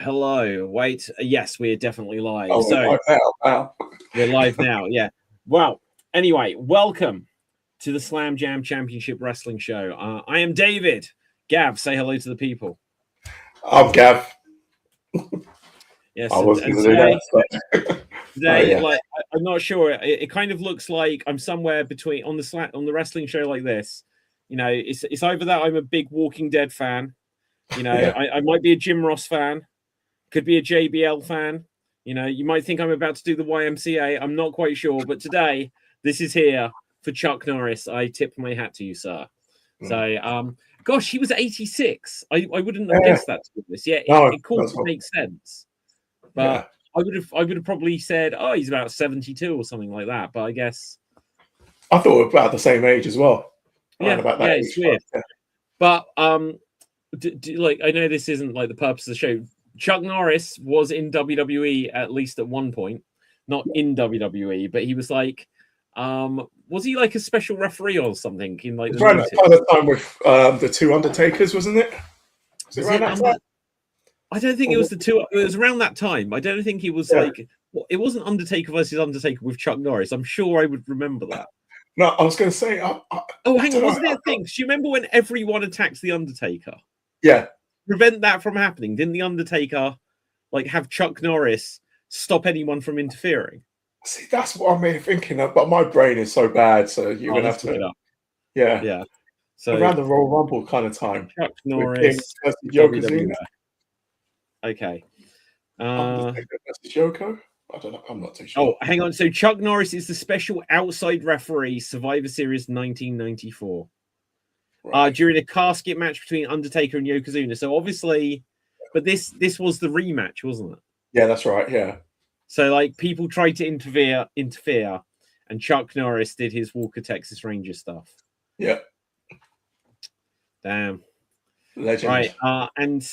Hello. Wait. Yes, we're definitely live. Oh, so we're live now. Wow. we're live now. Yeah. Well, anyway, welcome to the Slam Jam Championship Wrestling Show. I am David. Gav, say hello to the people. I'm Gav. Yes. I wasn't and going to do that. Today, like, I'm not sure. It kind of looks like I'm somewhere between on the wrestling show like this. You know, it's either that I'm a big Walking Dead fan. You know, Yeah. I might be a Jim Ross fan. Could be a JBL fan. You know, you might think I'm about to do the YMCA. I'm not quite sure. But today, this is here for Chuck Norris. I tip my hat to you, sir. So, gosh, he was 86. I wouldn't have guessed that, to be honest. Yeah, No, it could make sense. But I would have probably said, oh, he's about 72 or something like that. But I guess I thought we were about the same age as well. Yeah, about that it's weird. Yeah. But like, I know this isn't like the purpose of the show. Chuck Norris was in WWE at least at one point, not in WWE, but he was like, was he like a special referee or something in like the around that time with the two Undertakers, wasn't it? Was it around that time? I don't think it was the two. It was around that time. I don't think it was like it wasn't Undertaker versus Undertaker with Chuck Norris. I'm sure I would remember that. No, I was going to say. Hang on, wasn't there a thing? Do you remember when everyone attacks the Undertaker? Yeah. Prevent that from happening. Didn't the Undertaker like have Chuck Norris stop anyone from interfering? See, that's what I'm thinking of, but my brain is so bad, so you're gonna have to it up. Yeah. So around the Royal Rumble kind of time. Chuck Norris Yokozuna. Okay. Undertaker versus Yoko? I don't know. I'm not too sure. Oh, hang on. So Chuck Norris is the special outside referee, Survivor Series 1994. Right. During a casket match between Undertaker and Yokozuna. So obviously, but this was the rematch, wasn't it? Yeah, that's right. Yeah. So like people tried to interfere, and Chuck Norris did his Walker Texas Ranger stuff. Yeah. Damn. Legend. Right. And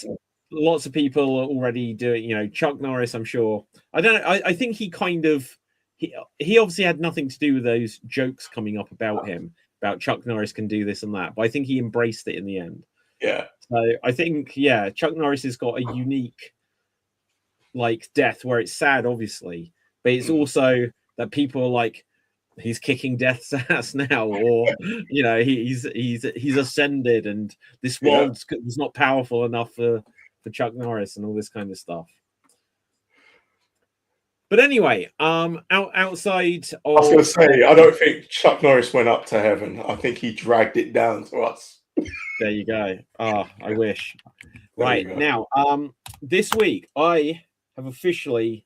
lots of people are already doing, you know, Chuck Norris, I'm sure. I don't know. I think he kind of he obviously had nothing to do with those jokes coming up about him. About Chuck Norris can do this and that, but I think he embraced it in the end. Yeah. So I think, Chuck Norris has got a unique, like, death where it's sad, obviously, but it's also that people are like, he's kicking death's ass now, or you know, he's ascended, and this world was not powerful enough for Chuck Norris and all this kind of stuff. But anyway, outside of... I was going to say, I don't think Chuck Norris went up to heaven. I think he dragged it down to us. There you go. I wish. Right, now, this week, I have officially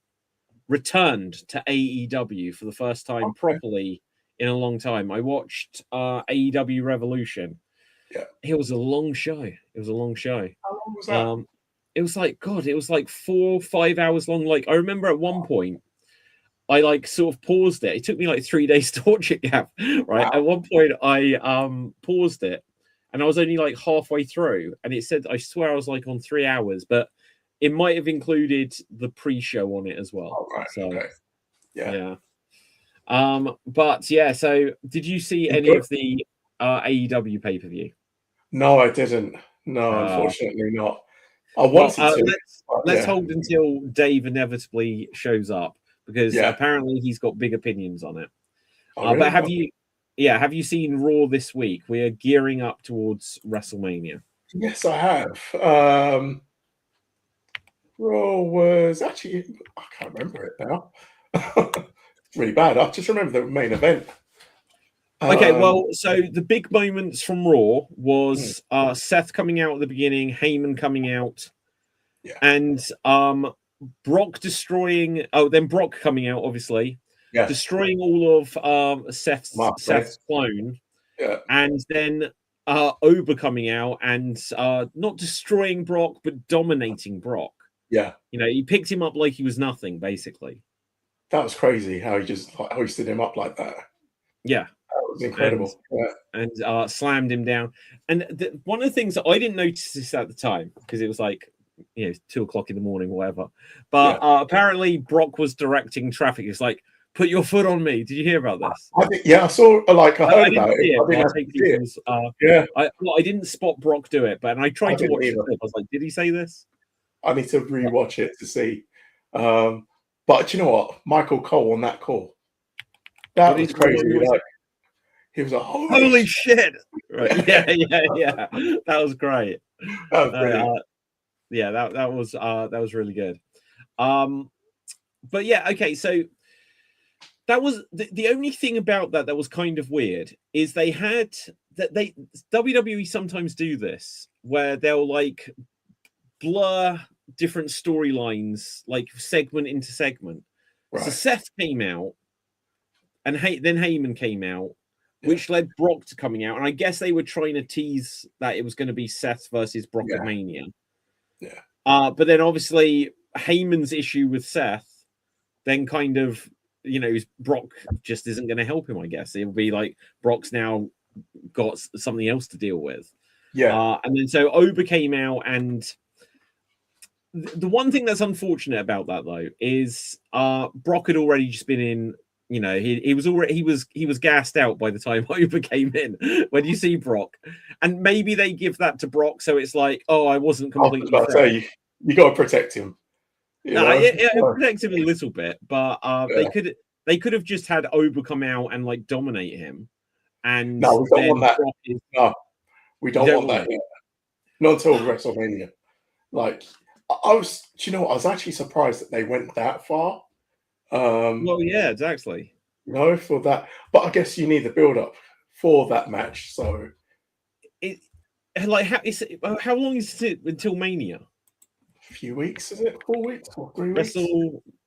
returned to AEW for the first time properly in a long time. I watched AEW Revolution. Yeah. It was a long show. How long was that? It was like 4 or 5 hours long. Like, I remember at one point, I like sort of paused it. It took me like 3 days to watch it, Gav. Right. Wow. At one point, I paused it, and I was only like halfway through, and it said, I swear I was like on 3 hours, but it might have included the pre-show on it as well. Oh, right. So, okay. Yeah. But yeah. So, did you see any of the AEW pay-per-view? No, I didn't. No, unfortunately not. I wanted to. Let's hold until Dave inevitably shows up, because apparently he's got big opinions on it. Really? But have you seen Raw this week? We are gearing up towards WrestleMania. Yes, I have. Raw was actually, I can't remember it now. It's really bad. I just remember the main event. Okay, well, so the big moments from Raw was Seth coming out at the beginning, Heyman coming out, and Brock destroying. Oh, then Brock coming out, obviously, destroying all of Seth's clone, and then Oba coming out and not destroying Brock, but dominating Brock. Yeah, you know, he picked him up like he was nothing, basically. That was crazy how he just hoisted him up like that. Yeah. That was incredible. And slammed him down. And one of the things that I didn't notice this at the time, because it was like, 2 o'clock in the morning or whatever. But apparently Brock was directing traffic. It's like, put your foot on me. Did you hear about this? I saw, I heard about it. I didn't spot Brock do it, but I tried to watch it. I was like, did he say this? I need to rewatch it to see. But you know what? Michael Cole on that call. That was crazy. Like, he was like, holy shit. Right. Yeah. That was great. Yeah, that was really good. But yeah, okay, so that was the only thing about that was kind of weird is they had that they WWE sometimes do this where they'll like blur different storylines, like segment into segment. Right. So Seth came out, and then Heyman came out, which led Brock to coming out, and I guess they were trying to tease that it was going to be Seth versus Brock at Mania. Yeah. But then obviously Heyman's issue with Seth, then kind of, you know, Brock just isn't going to help him. I guess it'll be like Brock's now got something else to deal with. Yeah. And then so Oba came out, and the one thing that's unfortunate about that though is Brock had already just been in. You know, he was gassed out by the time Oba came in. When you see Brock, and maybe they give that to Brock, so it's like, oh, I wasn't completely. You got to protect him. It protects him a little bit, but they could have just had Oba come out and like dominate him. And no, we don't want that. No, we don't want that. Not until WrestleMania. Like I was, you know, I was actually surprised that they went that far. Well, yeah, exactly. You know, for that, but I guess you need the build up for that match. So, how long is it until Mania? A few weeks, is it? 4 weeks or 3 weeks?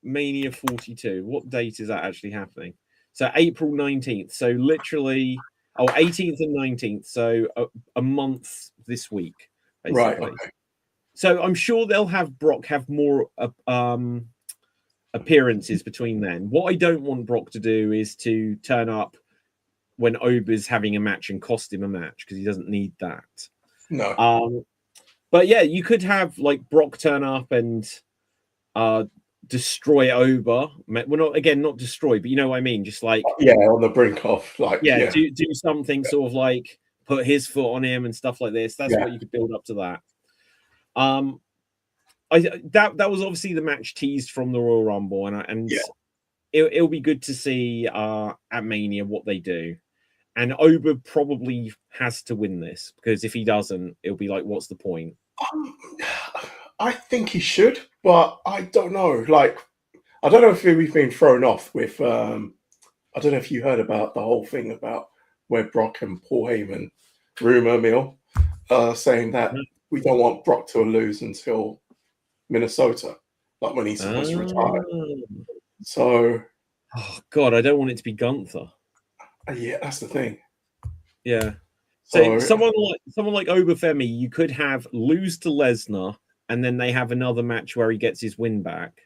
WrestleMania 42. What date is that actually happening? So April 19th. So literally, 18th and 19th. So a month this week, basically. Right. Okay. So I'm sure they'll have Brock have more appearances between then. What I don't want Brock to do is to turn up when Oba's having a match and cost him a match, because he doesn't need that. No. But yeah, you could have like Brock turn up and destroy Oba. Well, not destroy, but you know what I mean. Just like on the brink of like do something sort of like put his foot on him and stuff like this. That's what you could build up to that. That was obviously the match teased from the Royal Rumble, and it'll be good to see at Mania what they do. And Oba probably has to win this, because if he doesn't, it'll be like, what's the point? I think he should, but I don't know. Like, I don't know if we've been thrown off with. I don't know if you heard about the whole thing about where Brock and Paul Heyman, rumor mill, saying that we don't want Brock to lose until Minnesota, like when he's supposed to retire. So, oh god, I don't want it to be Gunther. Yeah, that's the thing. Yeah. So someone like Oba Femi, you could have lose to Lesnar, and then they have another match where he gets his win back.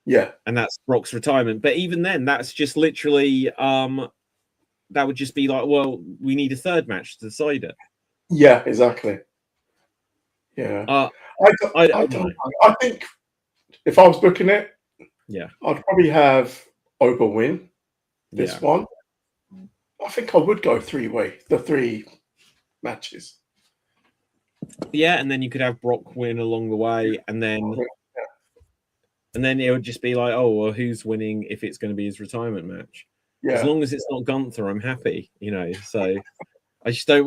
Yeah. And that's Brock's retirement. But even then, that's just literally that would just be like, well, we need a third match to decide it. Yeah, exactly. Yeah. I think if I was booking it, I'd probably have Oba win this one. I think I would go the 3 matches. Yeah, and then you could have Brock win along the way, and then it would just be like, oh, well, who's winning if it's going to be his retirement match? Yeah. As long as it's not Gunther, I'm happy, you know. So I just don't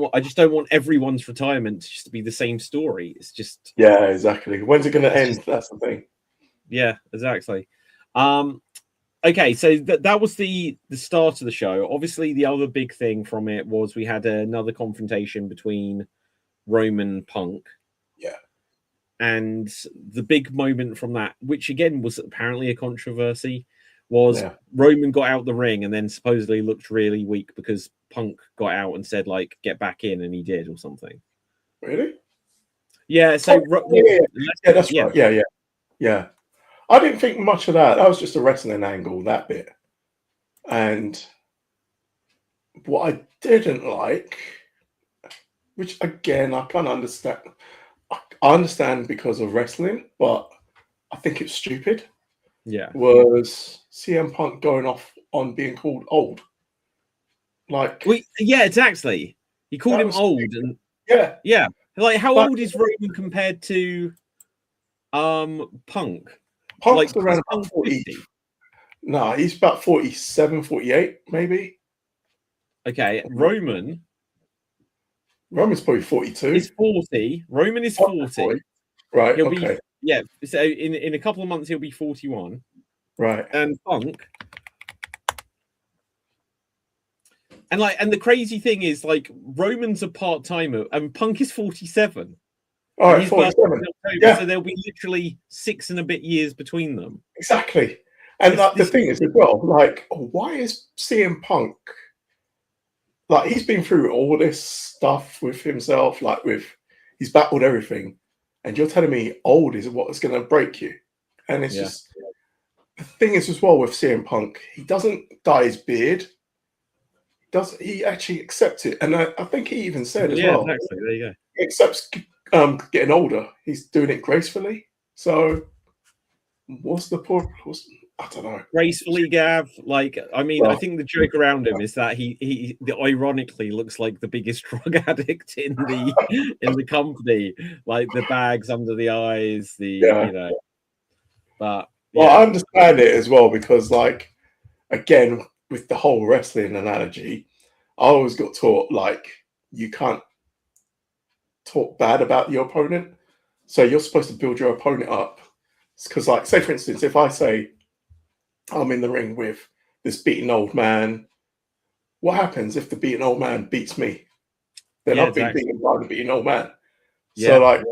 want everyone's retirement to just be the same story. It's just exactly. When's it going to end? That's the thing. Yeah, exactly. Okay, so that was the start of the show. Obviously, the other big thing from it was we had another confrontation between Roman and Punk. Yeah. And the big moment from that, which again was apparently a controversy, was Roman got out the ring and then supposedly looked really weak because Punk got out and said, like, get back in, and he did or something. Really? Yeah, so... that's right. Yeah. I didn't think much of that. That was just a wrestling angle, that bit. And what I didn't like, which again, I can't understand. I understand because of wrestling, but I think it's stupid. Yeah. Was CM Punk going off on being called old. Like... exactly. He called him old. And yeah. Like, how old is Roman compared to... Punk. Punk's around about 40. No, he's about 47, 48, maybe. Okay, Roman's probably 42. He's 40. Roman is 40. Right, He'll okay. be, so in a couple of months he'll be 41. Right. And Punk. And the crazy thing is, like, Roman's a part-timer and Punk is 47. All right, 47. Yeah. So there'll be literally 6 and a bit years between them. Exactly. And the thing is as well, like, why is CM Punk, like, he's been through all this stuff with himself, like, he's battled everything, and you're telling me old is what is going to break you? And it's just, the thing is as well with CM Punk, he doesn't dye his beard. He actually accepts it? And I think he even said as well. Exactly. There you go. He accepts getting older. He's doing it gracefully. So what's the point? I don't know. Gracefully, Gav. Like, I mean, I think the joke around him is that he ironically looks like the biggest drug addict in the company. Like the bags under the eyes, you know. But I understand it as well because, like, again, with the whole wrestling analogy, I always got taught, like, you can't talk bad about your opponent. So you're supposed to build your opponent up. Because, like, say, for instance, if I say I'm in the ring with this beaten old man, what happens if the beaten old man beats me? Then I've been beaten by the beaten old man. So, like,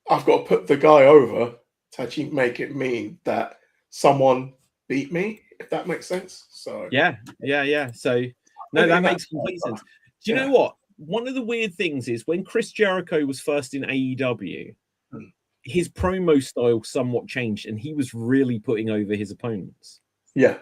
I've got to put the guy over to actually make it mean that someone beat me, if that makes sense. So yeah. So no, that makes complete sense. Do you know what? One of the weird things is when Chris Jericho was first in AEW, his promo style somewhat changed, and he was really putting over his opponents. Yeah,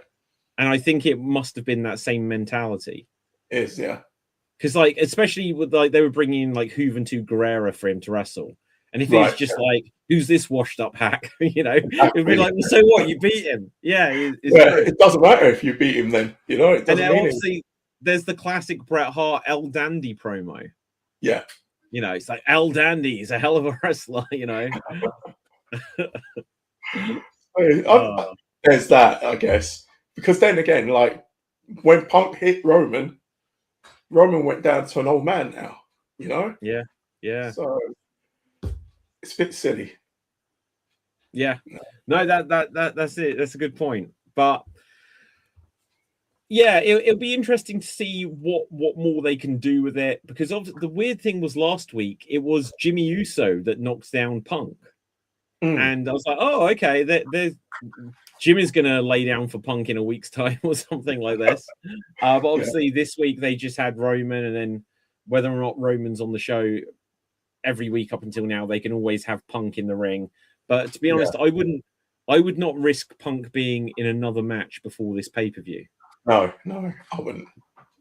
and I think it must have been that same mentality. Because, like, especially with, like, they were bringing in, like, Juventud Guerrera for him to wrestle. And if he's just like, who's this washed up hack? You know, it'd be like, well, so what? You beat him. Yeah. It doesn't matter if you beat him then, you know, it doesn't and mean obviously there's the classic Bret Hart El Dandy promo. Yeah. You know, it's like El Dandy is a hell of a wrestler, you know. There's that, I guess. Because then again, like, when Punk hit Roman went down to an old man now, you know? Yeah. So it's a bit silly. Yeah. No, that's it. That's a good point. But yeah, it'll be interesting to see what more they can do with it, because the weird thing was last week it was Jimmy Uso that knocks down Punk, and I was like, oh, okay, there's Jimmy's gonna lay down for Punk in a week's time or something like this. But obviously this week they just had Roman, and then whether or not Roman's on the show every week up until now, they can always have Punk in the ring. But to be honest, I would not risk Punk being in another match before this pay-per-view. No, I wouldn't.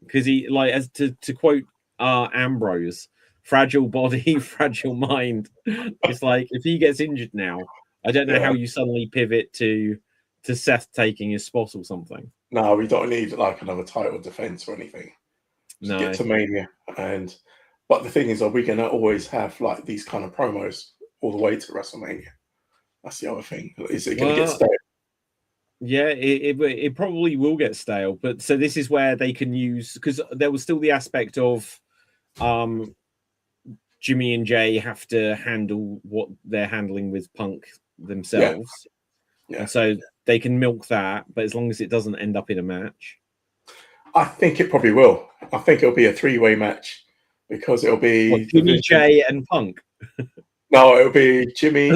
Because he, like, as to quote Ambrose, fragile body, fragile mind. It's like, if he gets injured now, I don't know how you suddenly pivot to Seth taking his spot or something. No, we don't need, like, another title defense or anything. Just get to Mania. But the thing is, are we going to always have, like, these kind of promos all the way to WrestleMania? That's the other thing. Is it going to get stale? Yeah, it probably will get stale. But so this is where they can use, because there was still the aspect of Jimmy and Jay have to handle what they're handling with Punk themselves. Yeah. And so they can milk that, but as long as it doesn't end up in a match. I think it probably will. I think it'll be a 3-way match, because it'll be Jimmy, Jay, and Punk. No, it'll be Jimmy.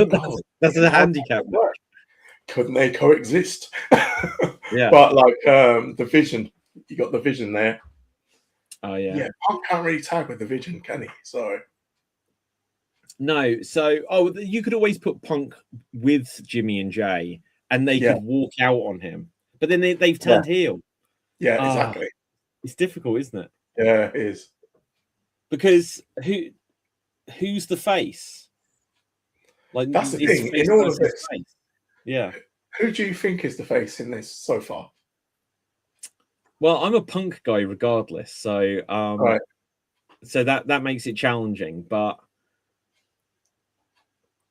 That's a handicap. Couldn't they coexist? Yeah. But, like, the Vision, you got the Vision there. Oh yeah. Yeah, Punk can't really tag with the Vision, can he? So no. So you could always put Punk with Jimmy and Jay, and they could walk out on him. But then they've turned heel. Yeah, exactly. It's difficult, isn't it? Yeah, it is. Because who's the face? Like, that's the thing. In all of this, yeah. Who do you think is the face in this so far? Well, I'm a Punk guy regardless, so right. So that makes it challenging, but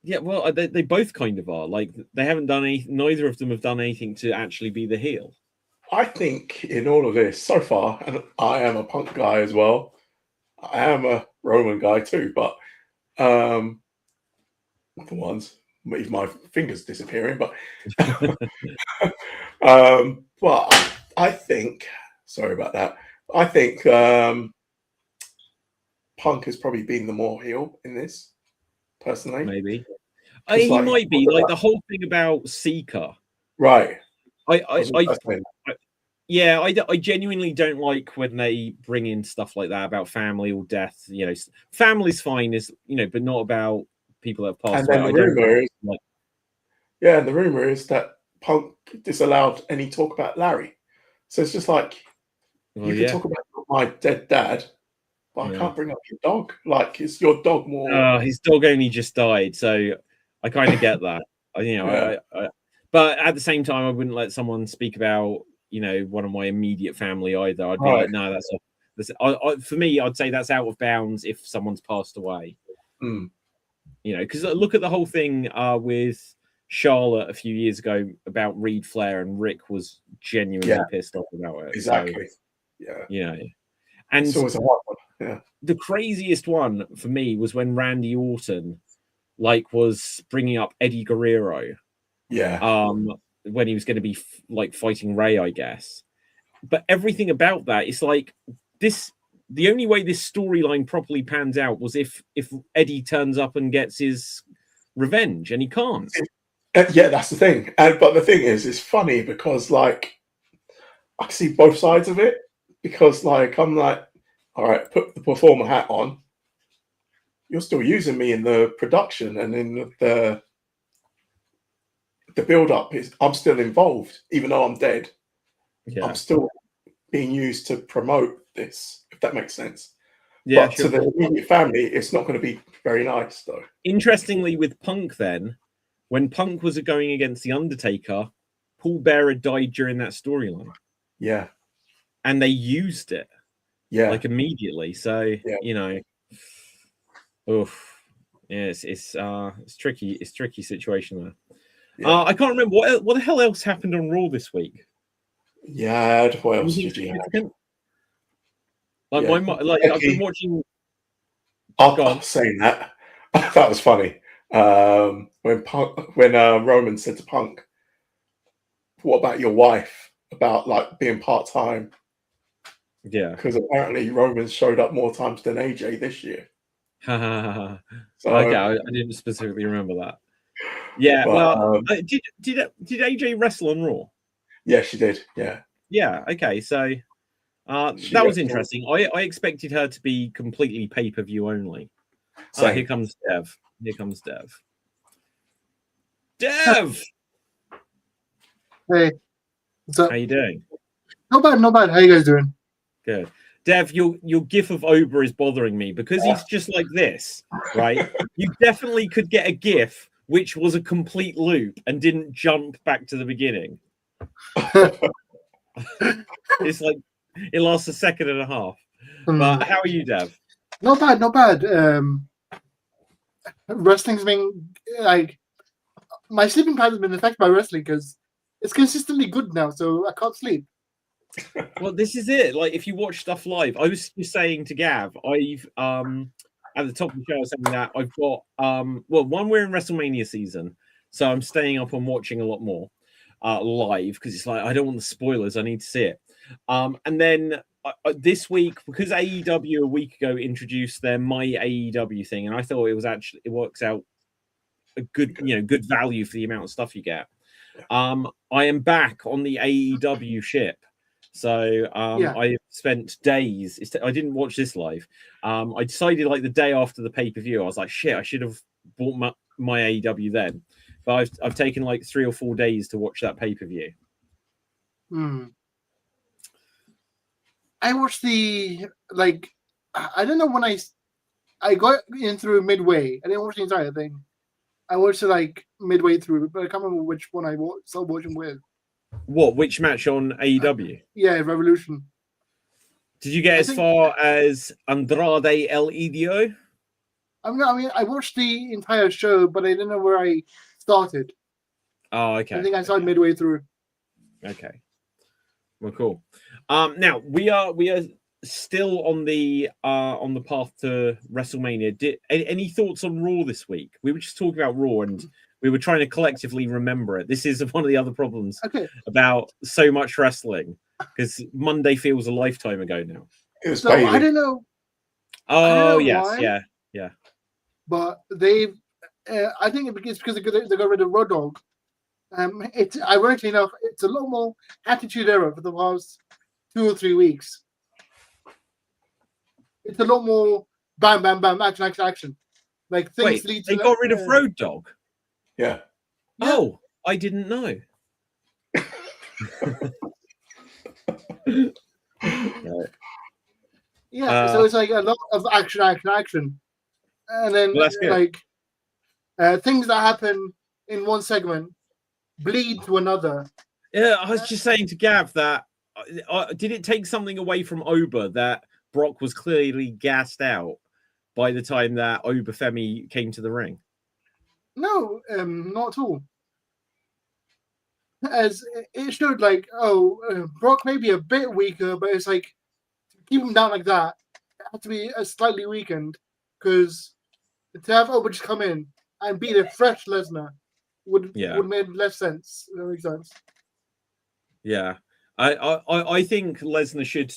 Yeah, well, they both kind of are. Like, they haven't done anything. Neither of them have done anything to actually be the heel. I think in all of this so far, and I am a Punk guy as well. I am a Roman guy too, but the ones, even my fingers disappearing. But I think, sorry about that. I think Punk has probably been the more heel in this, personally. Maybe he might be like the whole thing about Seeker, right? I genuinely don't like when they bring in stuff like that about family or death. You know, family's fine, but not about people that have passed away. And the rumor is that Punk disallowed any talk about Larry. So it's just like, you can talk about my dead dad, but I can't bring up your dog. Like, it's your dog more. His dog only just died, so I kind of get that. But at the same time, I wouldn't let someone speak about one of my immediate family either. I'd be like, no, for me, I'd say that's out of bounds if someone's passed away. Because look at the whole thing with Charlotte a few years ago about Reed Flair, and Rick was genuinely pissed off about it. Exactly. And it's always a hard one. The craziest one for me was when Randy Orton was bringing up Eddie Guerrero. When he was going to be fighting Ray, I guess. But everything about that is like this. The only way this storyline properly pans out was if Eddie turns up and gets his revenge, and he can't. That's the thing. But the thing is, it's funny because I can see both sides of it. Because I'm like, all right, put the performer hat on. You're still using me in the production and in the build-up. I'm still involved, even though I'm dead. I'm still being used to promote this, if that makes sense. But to the immediate family, it's not going to be very nice, though. Interestingly, with Punk, then, when Punk was going against The Undertaker, Paul Bearer died during that storyline. Yeah. And they used it, immediately. So it's tricky. It's a tricky situation there. I can't remember what the hell else happened on Raw this week. Yeah, what else did you have? I've been watching. I'm saying that. That was funny. When Roman said to Punk, "What about your wife? About being part-time?" Yeah, because apparently Roman showed up more times than AJ this year. Okay, I didn't specifically remember that. Yeah, but, did AJ wrestle on Raw? Yeah, she did. Yeah. Yeah. Okay, so that was interesting. I expected her to be completely pay-per-view only. Here comes Dev. Dev. Hey, what's up? How you doing? Not bad. How you guys doing? Good. Dev, your gif of Ober is bothering me because he's just like this, right? You definitely could get a gif which was a complete loop and didn't jump back to the beginning. It's like it lasts a second and a half. But how are you, Dev? Not bad. Wrestling's been my sleeping pattern has been affected by wrestling because it's consistently good now, so I can't sleep. Well, this is it. If you watch stuff live, I was just saying to Gav, I've at the top of the show, I was saying that I've got we're in WrestleMania season, so I'm staying up and watching a lot more live because it's I don't want the spoilers. I need to see it. And then this week, because AEW a week ago introduced their My AEW thing, and I thought it works out a good value for the amount of stuff you get. I am back on the AEW ship. So I spent days. I didn't watch this live. I decided the day after the pay-per-view, I was like, shit, I should have bought my AEW then. But I've taken 3 or 4 days to watch that pay-per-view. I watched the I don't know when I got in through midway. I didn't watch the entire thing. I watched it midway through, but I can't remember which one I started watching with. What? Which match on AEW? Yeah, Revolution. Did you get as far as Andrade El Idolo? I mean, I watched the entire show, but I didn't know where I started. Oh, okay. I think I started midway through. Okay. Well, cool. Now we are still on the path to WrestleMania. Any thoughts on Raw this week? We were just talking about Raw, and we were trying to collectively remember it. This is one of the other problems about so much wrestling, because Monday feels a lifetime ago now. It was I don't know. Oh, yes, why, yeah. But they've. I think it's because they got rid of Road Dogg. It's ironically enough, it's a lot more attitude era for the past 2 or 3 weeks. It's a lot more bam, bam, bam, action. Like things lead to. They got rid of Road Dogg. Yeah. Oh, I didn't know. Right. Yeah, so it's like a lot of action, and then things that happen in one segment bleed to another. Yeah, I was just saying to Gav that did it take something away from Oba that Brock was clearly gassed out by the time that Obafemi came to the ring? No, not at all. As it showed, Brock may be a bit weaker, but it's like to keep him down like that, it had to be slightly weakened, because to have Oba just come in and beat a fresh Lesnar would make less sense. That makes sense. Yeah, I think Lesnar should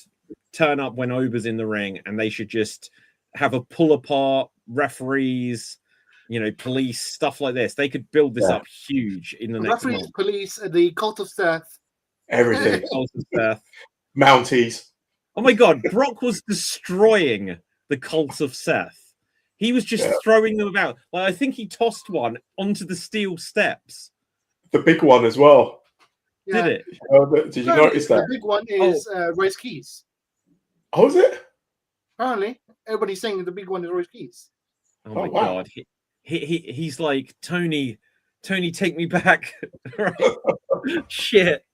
turn up when Oba's in the ring, and they should just have a pull apart, referees, police, stuff like this. They could build this up huge in the next month. Police, the Cult of Seth, everything. Cult of Seth, Mounties. Oh my God, Brock was destroying the Cult of Seth. He was just throwing them about. Like, I think he tossed one onto the steel steps. The big one as well. Yeah. Did it? Did you notice that? The big one is Royce Keys. Oh, is it? Apparently, everybody's saying the big one is Royce Keys. Oh my God, he's like, Tony, take me back. Right? Shit,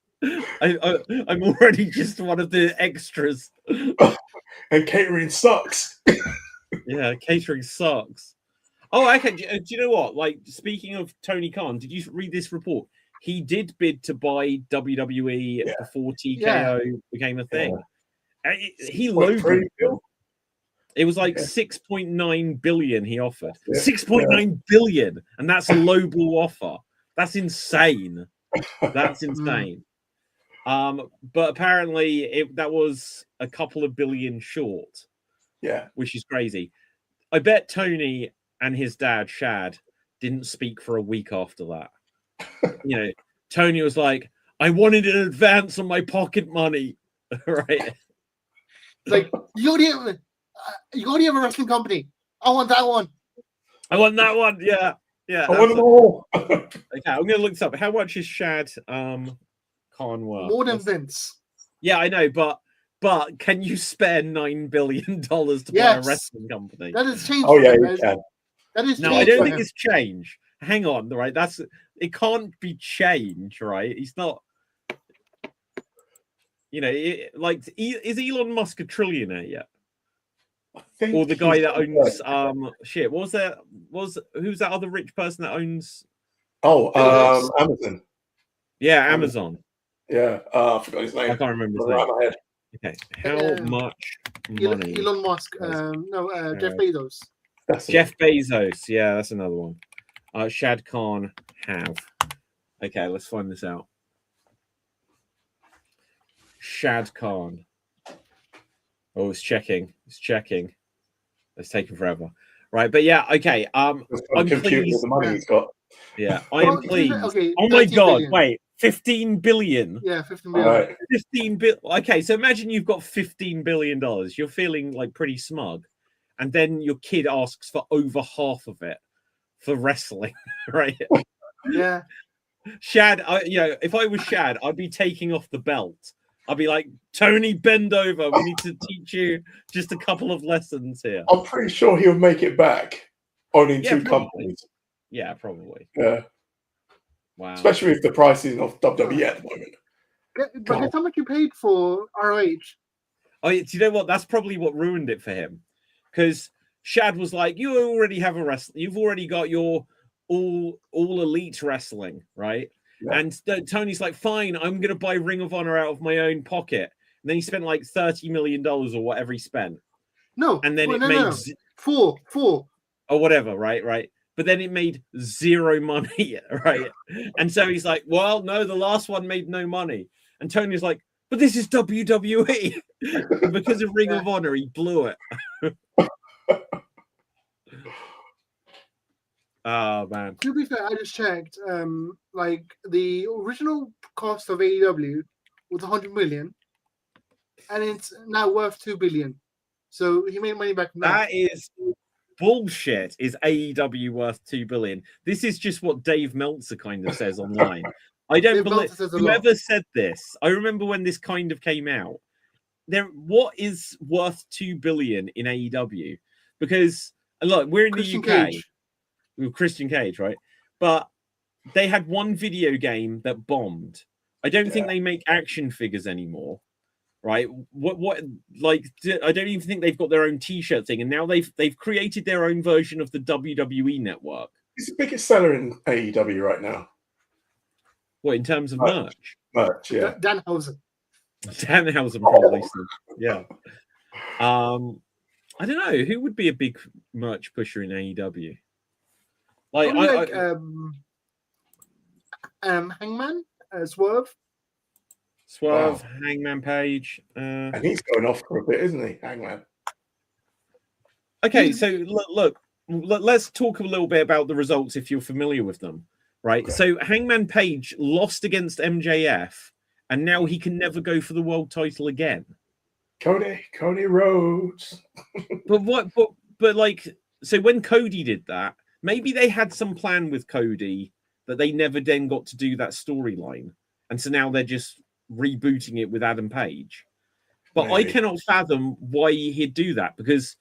I'm already just one of the extras. And catering sucks. Yeah, catering sucks. Oh, okay. Do you know what? Like, speaking of Tony Khan, did you read this report? He did bid to buy WWE before TKO became a thing. He loaded. It was like 6.9 billion he offered. 6.9 billion, and that's a lowball offer. That's insane. That's insane. But apparently that was a couple of billion short. Yeah, which is crazy. I bet Tony and his dad Shad didn't speak for a week after that. Tony was like, I wanted an advance on my pocket money. Right? Like, you already have a wrestling company. I want that one. Yeah. I want them all. Okay, I'm gonna look this up. How much is Shad Khan worth? More than Vince. Yeah, I know, but can you spare $9 billion to buy a wrestling company? That is change. Oh yeah, you can. That is no, I don't think it's change. Hang on, right? It can't be change, right? He's not. Is Elon Musk a trillionaire yet? Or the guy that owns who's that other rich person that owns? Amazon. Yeah, Amazon. Yeah, I forgot his name. I can't remember his name. Right in my head. Okay, how much money? Elon Musk. Jeff Bezos. Jeff Bezos. Yeah, that's another one. Shad Khan have. Okay, let's find this out. Shad Khan. Oh, it's checking. It's taking forever. Right, but yeah, okay. I'm pleased. The money he's got. Yeah, I am pleased. Okay, oh my God! billion. Wait, 15 billion. Yeah, 15 billion. Right. 15 billion. Okay, so imagine you've got $15 billion. You're feeling like pretty smug, and then your kid asks for over half of it for wrestling, right? Yeah. Shad, if I was Shad, I'd be taking off the belt. I'd be like, Tony, bend over. We need to teach you just a couple of lessons here. I'm pretty sure he'll make it back owning two companies. Yeah, probably. Yeah. Wow. Especially if the price is of WWE at the moment. But guess how much you paid for ROH? Oh, do you know what? That's probably what ruined it for him. Because Shad was like, you already have a wrestler. You've already got your all elite wrestling, right? Yeah. And Tony's like, fine, I'm going to buy Ring of Honor out of my own pocket. And then he spent like $30 million or whatever he spent. No. And then well, it made four. Or whatever, right? But then it made zero money, right? And so he's like, well, no, the last one made no money. And Tony's like, but this is WWE. And because of Ring of Honor, he blew it. Oh, man. To be fair, I just checked. Like the original cost of AEW was 100 million, and it's now worth 2 billion. So he made money back from that. That is bullshit. Is AEW worth 2 billion? This is just what Dave Meltzer kind of says online. I don't believe whoever said this. I remember when this kind of came out. What is worth 2 billion in AEW? Because look, we're in the UK. With Christian Cage, right? But they had one video game that bombed. I don't think they make action figures anymore, right? What like I don't even think they've got their own T-shirt thing, and now they've created their own version of the WWE network. It's the biggest seller in AEW right now. What, in terms of merch? Merch, yeah. Danhausen probably still. Yeah. I don't know who would be a big merch pusher in AEW. Like Hangman, Swerve, Hangman Page, and he's going off for a bit, isn't he, Hangman? Okay, so look, let's talk a little bit about the results if you're familiar with them, right? Okay. So Hangman Page lost against MJF, and now he can never go for the world title again. Cody Rhodes. but like, so when Cody did that, maybe they had some plan with Cody that they never then got to do that storyline. And so now they're just rebooting it with Adam Page. But maybe. I cannot fathom why he'd do that, because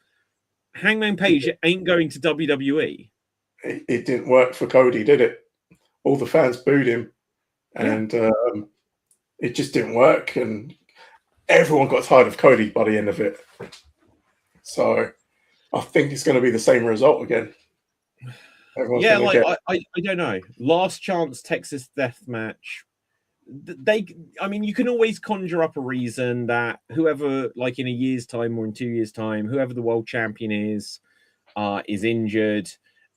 Hangman Page ain't going to WWE. It didn't work for Cody, did it? All the fans booed him. And it just didn't work. And everyone got tired of Cody by the end of it. So I think it's going to be the same result again. I don't know. Last chance Texas Death Match. You can always conjure up a reason that whoever, like in a year's time or in 2 years' time, whoever the world champion is injured,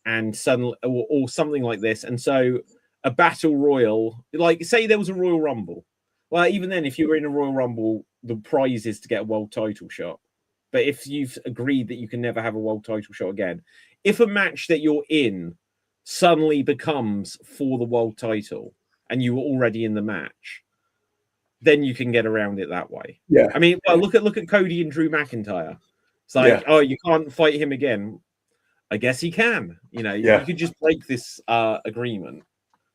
and suddenly or something like this, and so a battle royal, like say there was a Royal Rumble. Well, even then, if you were in a Royal Rumble, the prize is to get a world title shot. But if you've agreed that you can never have a world title shot again, if a match that you're in suddenly becomes for the world title and you were already in the match, then you can get around it that way. Yeah. I mean, well, look at Cody and Drew McIntyre. It's like, oh, you can't fight him again. I guess he can. You know, you could just break this agreement.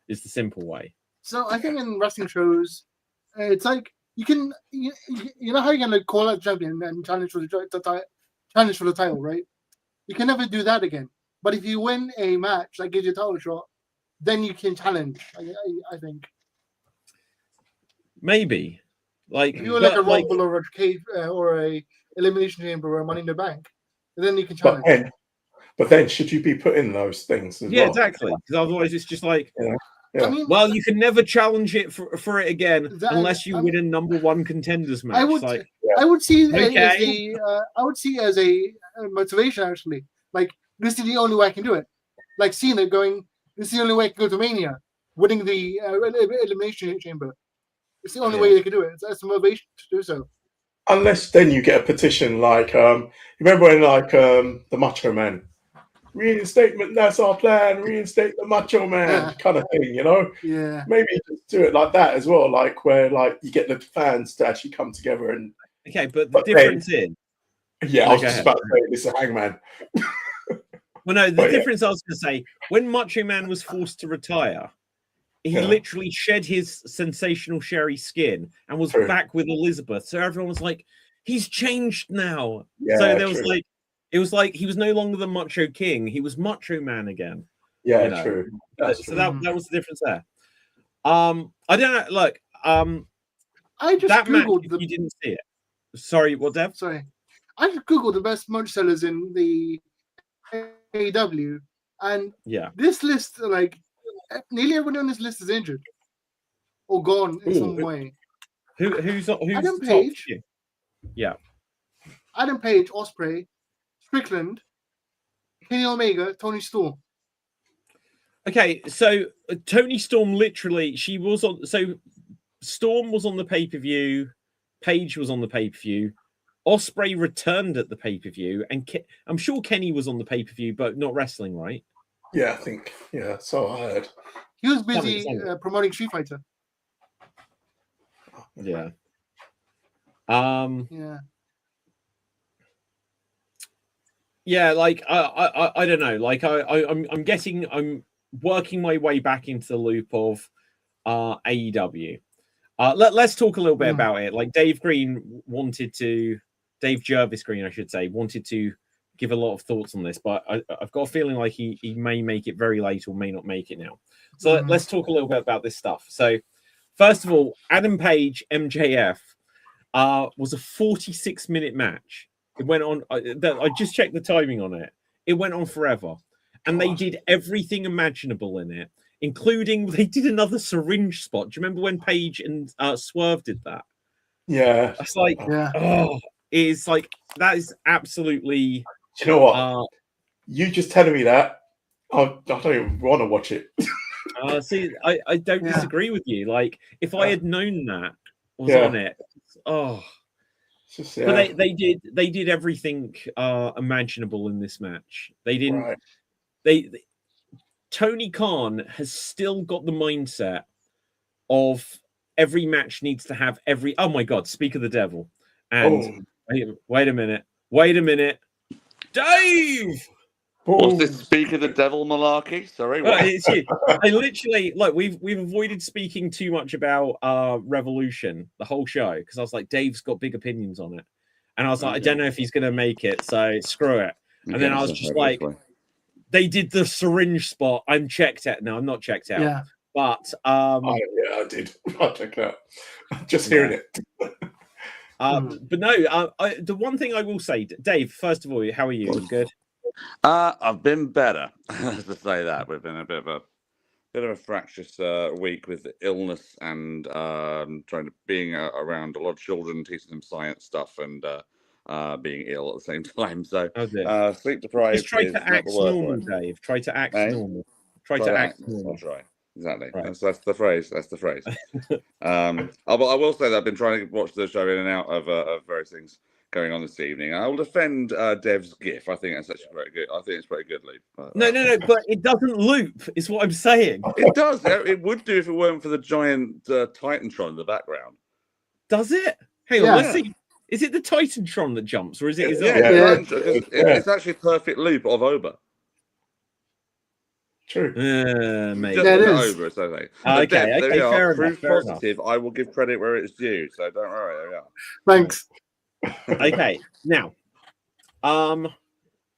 Is the simple way. So I think in wrestling shows, it's like you know how you're gonna call out champion and challenge for the title, right? You can never do that again. But if you win a match that gives you a title shot, then you can challenge. I think maybe like you're like a Rumble or a cage or a Elimination Chamber or a Money in the Bank, and then you can challenge. But then should you be putting those things? As well? Exactly. Because otherwise, it's just like. Yeah. I mean, well, you can never challenge it for it again unless you win a number one contenders match. I would see as a motivation, actually. Like, this is the only way I can do it. Like Cena going, this is the only way I can go to Mania, winning the Elimination Chamber. It's the only way they can do it. That's the motivation to do so. Unless then you get a petition like, you remember when the Macho Man, reinstatement, that's our plan, reinstate the Macho Man kind of thing, you know? Yeah. Maybe just do it like that as well, like where like you get the fans to actually come together and. Okay, but the difference is. Yeah, I was just about to say this is Hangman. Well, no, the difference I was going to say, when Macho Man was forced to retire, he literally shed his sensational Sherry skin and was back with Elizabeth. So everyone was like, he's changed now. Yeah, so there was like, it was like he was no longer the Macho King. He was Macho Man again. Yeah, you know? true. So that was the difference there. I don't know. Look, I just that Googled match, you didn't see it. Sorry, what, Dev? Sorry. I just Googled the best merch sellers in the AEW, and Yeah. this list, like nearly everyone on this list is injured or gone in some way. Who's Adam top Page? for you? Yeah. Adam Page, Ospreay, Strickland, Kenny Omega, Tony Storm. Okay, so Tony Storm literally, she was on. So Storm was on the pay-per-view, Page was on the pay-per-view, Ospreay returned at the pay-per-view, and I'm sure Kenny was on the pay-per-view, but not wrestling, right? Yeah, I think. Yeah, so I heard. He was busy promoting Street Fighter. Yeah. Yeah. Yeah, like I don't know. Like I'm guessing I'm working my way back into the loop of AEW. Let's talk a little bit about it. Like Dave Jervis Green, I should say, wanted to give a lot of thoughts on this, but I've got a feeling like he may make it very late or may not make it now. So let's talk a little bit about this stuff. So first of all, Adam Page MJF was a 46-minute match. It went on. I just checked the timing on it. It went on forever, and they did everything imaginable in it, including they did another syringe spot. Do you remember when Page and Swerve did that? Yeah, it's like, it's like that is absolutely. Do you know what? You just telling me that, I don't even want to watch it. See, I don't disagree with you. Like, if I had known that was on it, but they did everything imaginable in this match. They didn't. Right. They Tony Khan has still got the mindset of every match needs to have every. Oh my God! Speak of the devil. And wait a minute, Dave. What's this speak of the devil malarkey? Sorry, it's you. I literally we've avoided speaking too much about Revolution the whole show because I was like, Dave's got big opinions on it, and I was like, I don't know if he's gonna make it, so screw it. And then I was just like, they did the syringe spot. I'm checked out. No, I'm not checked out. Yeah. But I did. I checked out. Just hearing it. But no, the one thing I will say, Dave. First of all, how are you? Good. I've been better. To say that we've been a bit of a fractious week with illness and being around a lot of children, teaching them science stuff, and being ill at the same time. So sleep deprived. Just try to act normal, Dave. Try to act normal. Try to act normal. I'll try. Exactly. Right. That's the phrase. That's the phrase. I will say that I've been trying to watch the show in and out of various things going on this evening. I will defend Dev's GIF. I think that's actually very good. I think it's very good, Luke. No, but it doesn't loop, is what I'm saying. It does. It would do if it weren't for the giant Titantron in the background. Does it? Hang on, let's see. Is it the Titantron that jumps, or is it? It's actually a perfect loop of Oba. True. Maybe. Just over, so okay, fair enough. Fair positive. Enough. I will give credit where it's due, so don't worry. There we are. Thanks. Okay, now,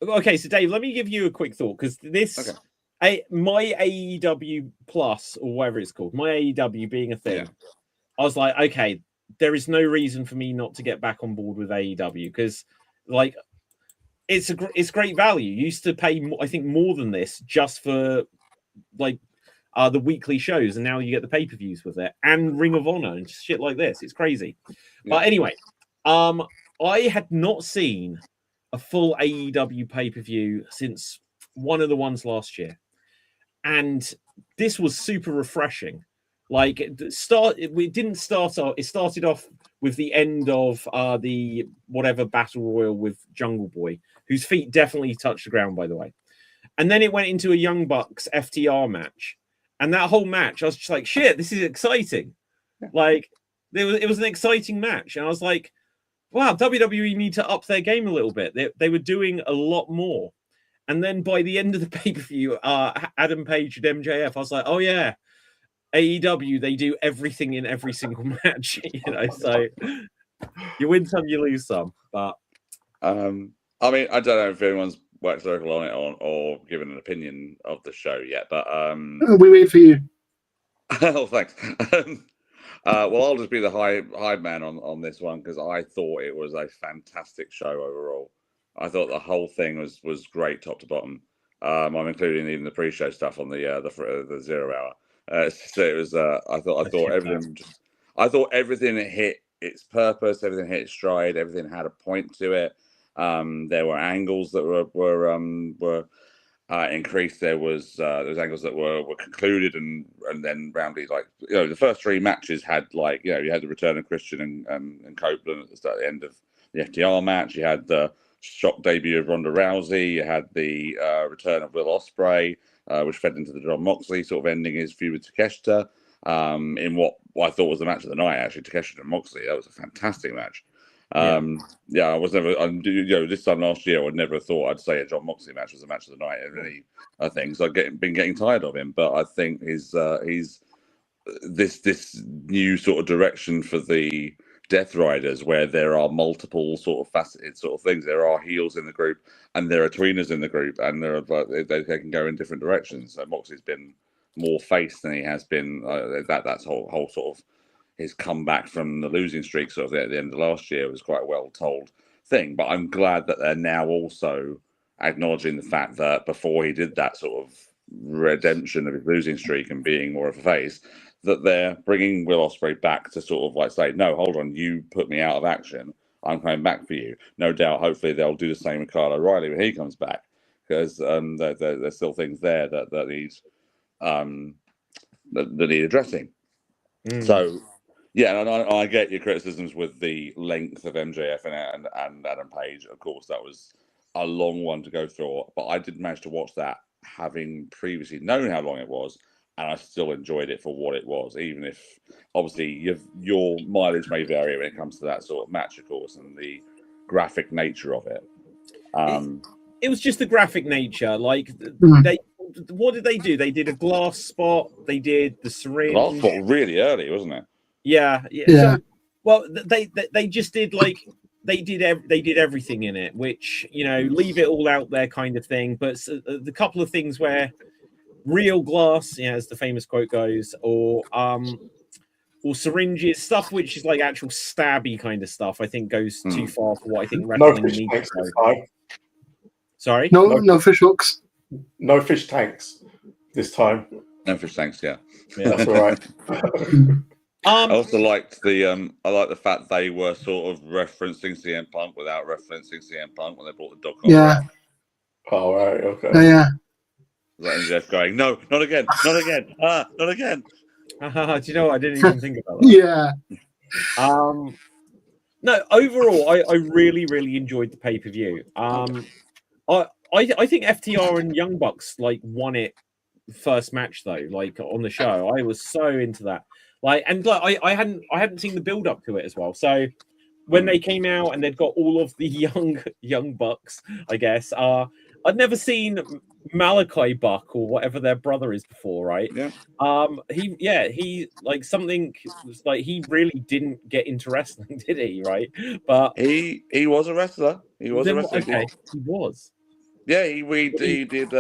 okay, so Dave, let me give you a quick thought because this, my AEW Plus or whatever it's called, my AEW being a thing, I was like, okay, there is no reason for me not to get back on board with AEW because, like, it's great value. You used to pay, I think, more than this just for like the weekly shows, and now you get the pay-per-views with it and Ring of Honor and shit like this. It's crazy. But anyway, I had not seen a full AEW pay-per-view since one of the ones last year, and this was super refreshing. Like it started off with the end of the whatever battle royal with Jungle Boy, whose feet definitely touched the ground, by the way. And then it went into a Young Bucks FTR match. And that whole match, I was just like, shit, this is exciting. Like, it was an exciting match. And I was like, wow, WWE need to up their game a little bit. They were doing a lot more. And then by the end of the pay-per-view, Adam Page and MJF, I was like, oh yeah, AEW, they do everything in every single match. So you win some, you lose some. But I mean, I don't know if anyone's worked circle on it or given an opinion of the show yet, but we wait for you. Oh, thanks. Well, I'll just be the high man on this one because I thought it was a fantastic show overall. I thought the whole thing was great, top to bottom. I'm including even the pre-show stuff on the 0 hour. So it was. I thought everything hit its purpose. Everything hit its stride. Everything had a point to it. There were angles that were increased. There was angles that were concluded and then roundly, like, the first 3 matches had, like, you had the return of Christian and Copeland at the end of the FTR match. You had the shock debut of Ronda Rousey. You had the return of Will Ospreay, which fed into the Jon Moxley, sort of ending his feud with Takeshita. In what I thought was the match of the night, actually, Takeshita and Moxley. That was a fantastic match. I was never. This time last year, I would never have thought I'd say a Jon Moxley match was a match of the night. Really, I think so. I've been getting tired of him, but I think he's this new sort of direction for the Death Riders, where there are multiple sort of faceted sort of things. There are heels in the group, and there are tweeners in the group, and they can go in different directions. So Moxley's been more face than he has been. That's whole sort of his comeback from the losing streak sort of at the end of last year was quite a well told thing. But I'm glad that they're now also acknowledging the fact that before he did that sort of redemption of his losing streak and being more of a face, that they're bringing Will Ospreay back to sort of like say, no, hold on, you put me out of action, I'm coming back for you. No doubt, hopefully they'll do the same with Kyle O'Reilly when he comes back, because there's still things there that need addressing. So yeah, and I get your criticisms with the length of MJF and Adam Page. Of course, that was a long one to go through, but I did manage to watch that having previously known how long it was, and I still enjoyed it for what it was, even if obviously your mileage may vary when it comes to that sort of match, of course, and the graphic nature of it. It was just the graphic nature. Like, what did they do? They did a glass spot. They did the syringe. Glass spot really early, wasn't it? Yeah. So, well, they just did like they did everything in it, which, leave it all out there kind of thing. But the couple of things where real glass, as the famous quote goes, or syringes, stuff which is like actual stabby kind of stuff, I think goes too far for what I think wrestling needs. Sorry? No fish hooks. No fish tanks this time. No fish tanks, yeah. That's all right. I also liked the fact they were sort of referencing CM Punk without referencing CM Punk when they brought the dog on. Yeah. Oh, right, okay. Yeah. Like MJF going, no, not again, not again, not again. Do you know what? I didn't even think about that. Yeah. No, overall, I really, really enjoyed the pay-per-view. I think FTR and Young Bucks won it first match though, on the show. I was so into that. I hadn't seen the build up to it as well. So when they came out and they'd got all of the young bucks, I guess, I'd never seen Malachi Buck or whatever their brother is before, right? Yeah. He something was he really didn't get into wrestling, did he? Right? But he was a wrestler. He was a wrestler. Okay, he was. Yeah, he did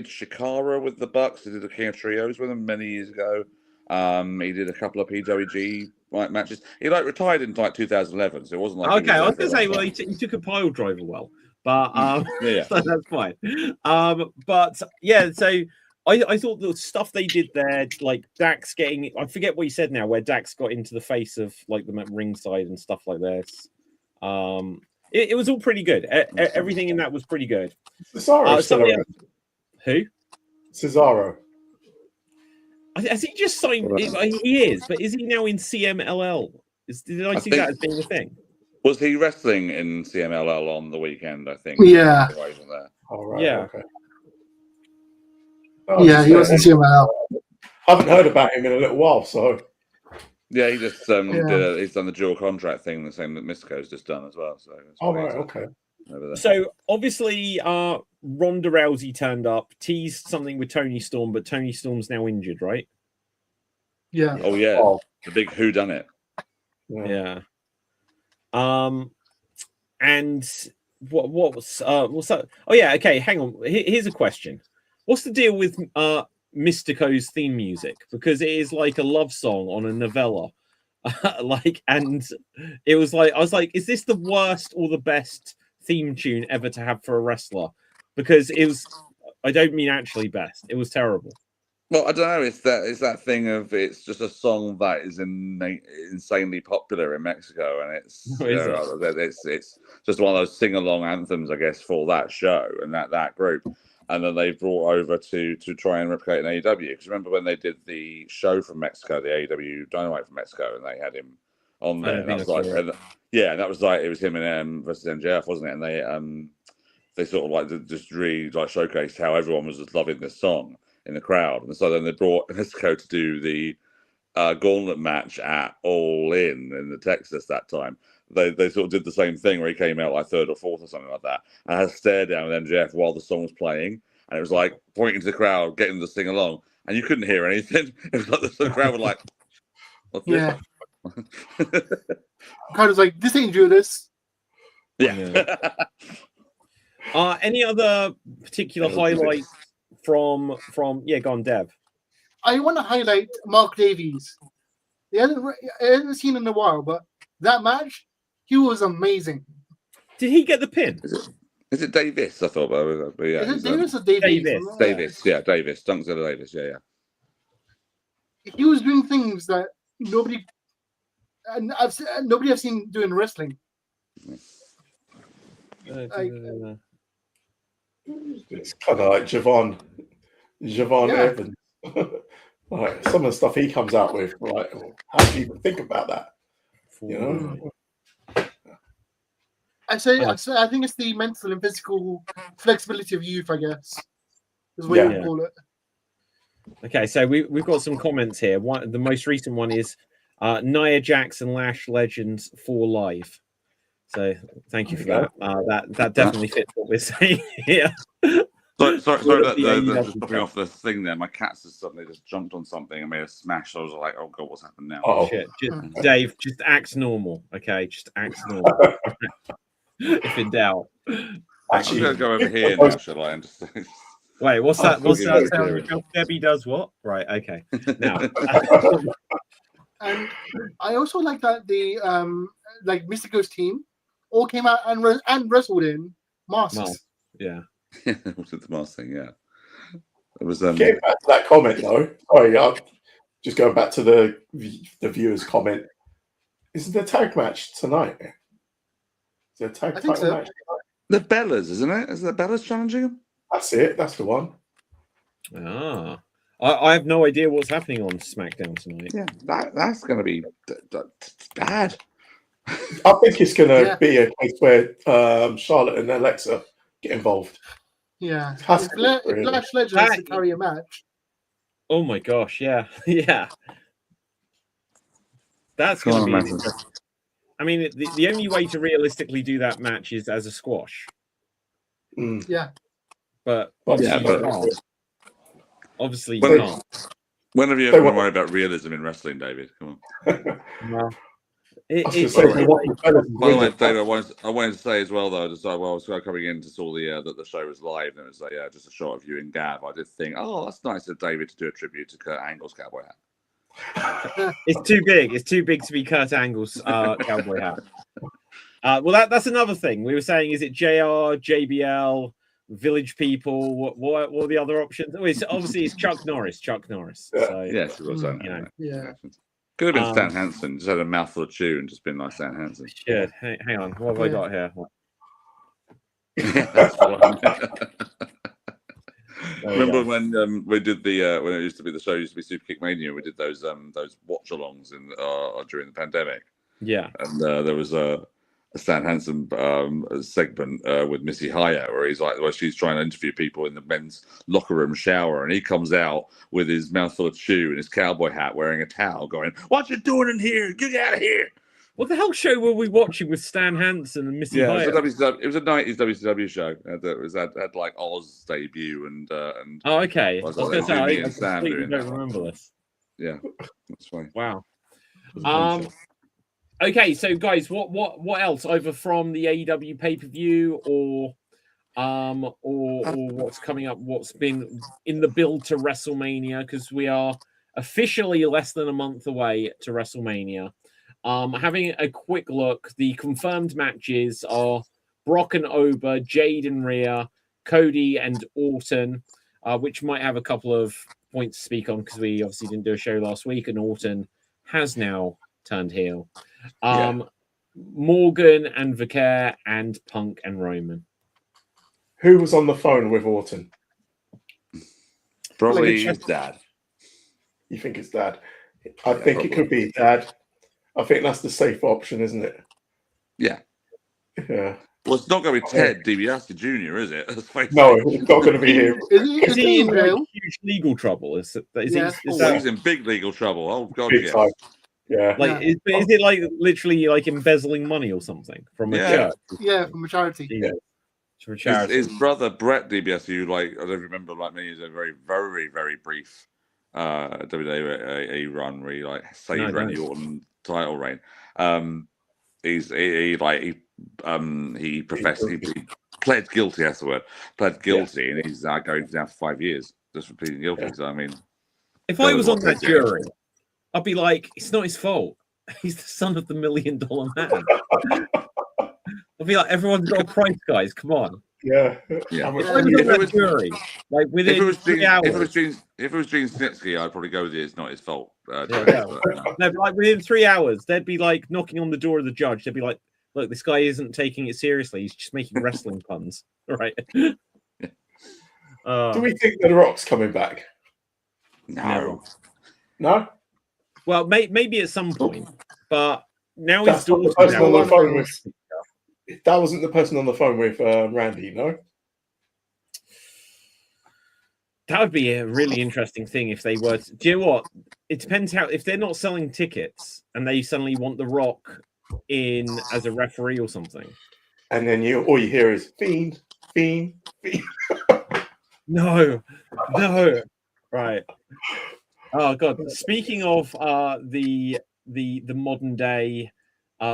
Shikara with the Bucks. He did the King of Trios with them many years ago. He did a couple of PWG matches. He retired in 2011, so it wasn't like. Okay, I was gonna say, well, he took a pile driver well, but yeah, so that's fine. But yeah, so I thought the stuff they did there, Dax getting, I forget what you said now, where Dax got into the face of the ringside and stuff like this. It was all pretty good. Everything in that was pretty good. Cesaro who? Cesaro. Has he just signed? He is, but is he now in CMLL? Did I see that as being a thing? Was he wrestling in CMLL on the weekend? I think. Yeah. All right. Yeah. Okay. Yeah, he was in CMLL. I haven't heard about him in a little while, so. Yeah, he just he's done the dual contract thing, the same that Mystico's just done as well. So. Right. Okay. So obviously, Ronda Rousey turned up, teased something with Tony Storm, but Tony Storm's now injured, right? Yeah. Oh yeah, the big whodunit. Yeah. And what was what's that? Oh yeah, okay. Hang on. Here's a question. What's the deal with Mystico's theme music? Because it is like a love song on a novella. And it was I was like, is this the worst or the best theme tune ever to have for a wrestler, because it was. I don't mean actually best. It was terrible. Well, I don't know. It's that thing of it's just a song that is insanely popular in Mexico, and it's it's just one of those sing along anthems, I guess, for that show and that group. And then they brought over to try and replicate in AEW. Because remember when they did the show from Mexico, the AEW Dynamite from Mexico, and they had him on there. And that was like, and that was like it was him and versus MJF, wasn't it? And they sort of like just really like showcased how everyone was just loving this song in the crowd. And so then they brought Mexico to do the gauntlet match at All In the Texas that time. They sort of did the same thing where he came out like third or fourth or something like that, and I had a stare down with MJF while the song was playing, and it was like pointing to the crowd, getting them to sing along, and you couldn't hear anything. It was like the crowd was like, "What's this?" Crowd was like, "This ain't Judas." Yeah. Any other particular highlights from go on, Dev? I want to highlight Mark Davies. I haven't seen him in a while, but that match, he was amazing. Did he get the pin? Is it Davis? I thought, but yeah, is it Davis or Davies? Davis, yeah, Davis. Duncan Davis, yeah. He was doing things that nobody I've seen doing wrestling. It's kind of like Javon Evans. Like some of the stuff he comes out with, like, how do you even think about that? You know. I think it's the mental and physical flexibility of youth, I guess, is what you call it. Okay, so we've got some comments here. The most recent one is Nia Jax and Lash Legends for live. So thank you for that. That definitely fits what we're saying here. Sorry, just putting off the thing there. My cats has suddenly just jumped on something and made a smash. So I was like, "Oh god, what's happened now?" Oh shit! Dave, just act normal, okay? Just act normal. If in doubt. Actually, I'm going to go over here now, shall I? Wait, what's that? What's that sound? Debbie does what? Right, okay. Now. And I also like that the Mystico's team all came out and wrestled in masks. Yeah. Was it the mask thing? Yeah. It was. Getting back to that comment though. Sorry, just going back to the viewer's comment. Isn't the tag match tonight? Is there a tag match tonight? The Bellas, isn't it? Is the Bellas challenging them? That's it. That's the one. Ah. I have no idea what's happening on SmackDown tonight. Yeah, that's going to be bad. I think it's going to be a case where Charlotte and Alexa get involved. Yeah. If Lash Legends has to carry a match. Oh my gosh, yeah. Yeah. That's going to be interesting. I mean, the only way to realistically do that match is as a squash. Yeah. But obviously you can't. When have you ever worried about realism in wrestling, David? Come on. No. By the way, David, I wanted to say as well, though, while I was coming in to saw the show was live, and it was just a shot of you and Gav. I did think, that's nice of David to do a tribute to Kurt Angle's cowboy hat. It's too big. It's too big to be Kurt Angle's cowboy hat. Well, that's another thing. We were saying, is it JR, JBL, Village People? What are the other options? Oh, it's Chuck Norris. So, yes, it was. Yeah. Could have been Stan Hansen. Just had a mouthful of chew and just been like Stan Hansen. Shit. Hang on. What have I got here? Remember when we did when it used to be the show used to be Super Kick Mania? We did those watch-alongs during the pandemic. Yeah, and there was a Stan Hansen segment with Missy Hyatt where he's like, she's trying to interview people in the men's locker room shower, and he comes out with his mouthful of chew and his cowboy hat, wearing a towel, going, "What you doing in here? Get out of here!" What the hell show were we watching with Stan Hansen and Missy Hyatt? It was a 90s WCW show. It had like Oz debut and oh, okay. I don't remember this. Yeah, that's fine. Wow. Okay, so guys, what else, either from the AEW pay-per-view or what's coming up, what's been in the build to WrestleMania, because we are officially less than a month away to WrestleMania. Having a quick look, the confirmed matches are Brock and Ober, Jade and Rhea, Cody and Orton, which might have a couple of points to speak on because we obviously didn't do a show last week, and Orton has now turned heel. Morgan and Vicaire, and Punk and Roman. Who was on the phone with Orton? Probably his dad. You think it's Dad? I think it could be Dad. I think that's the safe option, isn't it? Yeah. Yeah. Well, it's not going to be Ted DiBiase Jr., is it? No, it's not going to be him. Is he in jail? Huge legal trouble? Is He's in big legal trouble. Oh God, Big time. Yeah. Like, is it like literally like embezzling money or something from a church? Yeah, from a charity. Yeah. From a charity. His brother Brett DiBiase, who, like, I don't remember, like me, is a very, very, very brief WWE run where he like saved Randy Orton title reign. He pled guilty. That's the word. Pled guilty, and he's going down for 5 years just for pleading guilty. So I mean, if I was on that jury, I'd be like, it's not his fault. He's the son of the $1 million man. I'd be like, everyone's got a price, guys. Come on. Yeah. If it was jury, like within 3 hours. If it was Gene Snitsky, I'd probably go with it. It's not his fault. No, but like within 3 hours, they'd be like knocking on the door of the judge. They'd be like, "Look, this guy isn't taking it seriously. He's just making wrestling puns." Right? Do we think that The Rock's coming back? No. No. Well, maybe at some point, but now That's he's not the person on the phone with. That wasn't the person on the phone with Randy, no? That would be a really interesting thing if they were to, do you know what? It depends how, if they're not selling tickets and they suddenly want The Rock in as a referee or something. And then all you hear is Fiend, Fiend, Fiend. No. Right. Oh God. Speaking of the modern day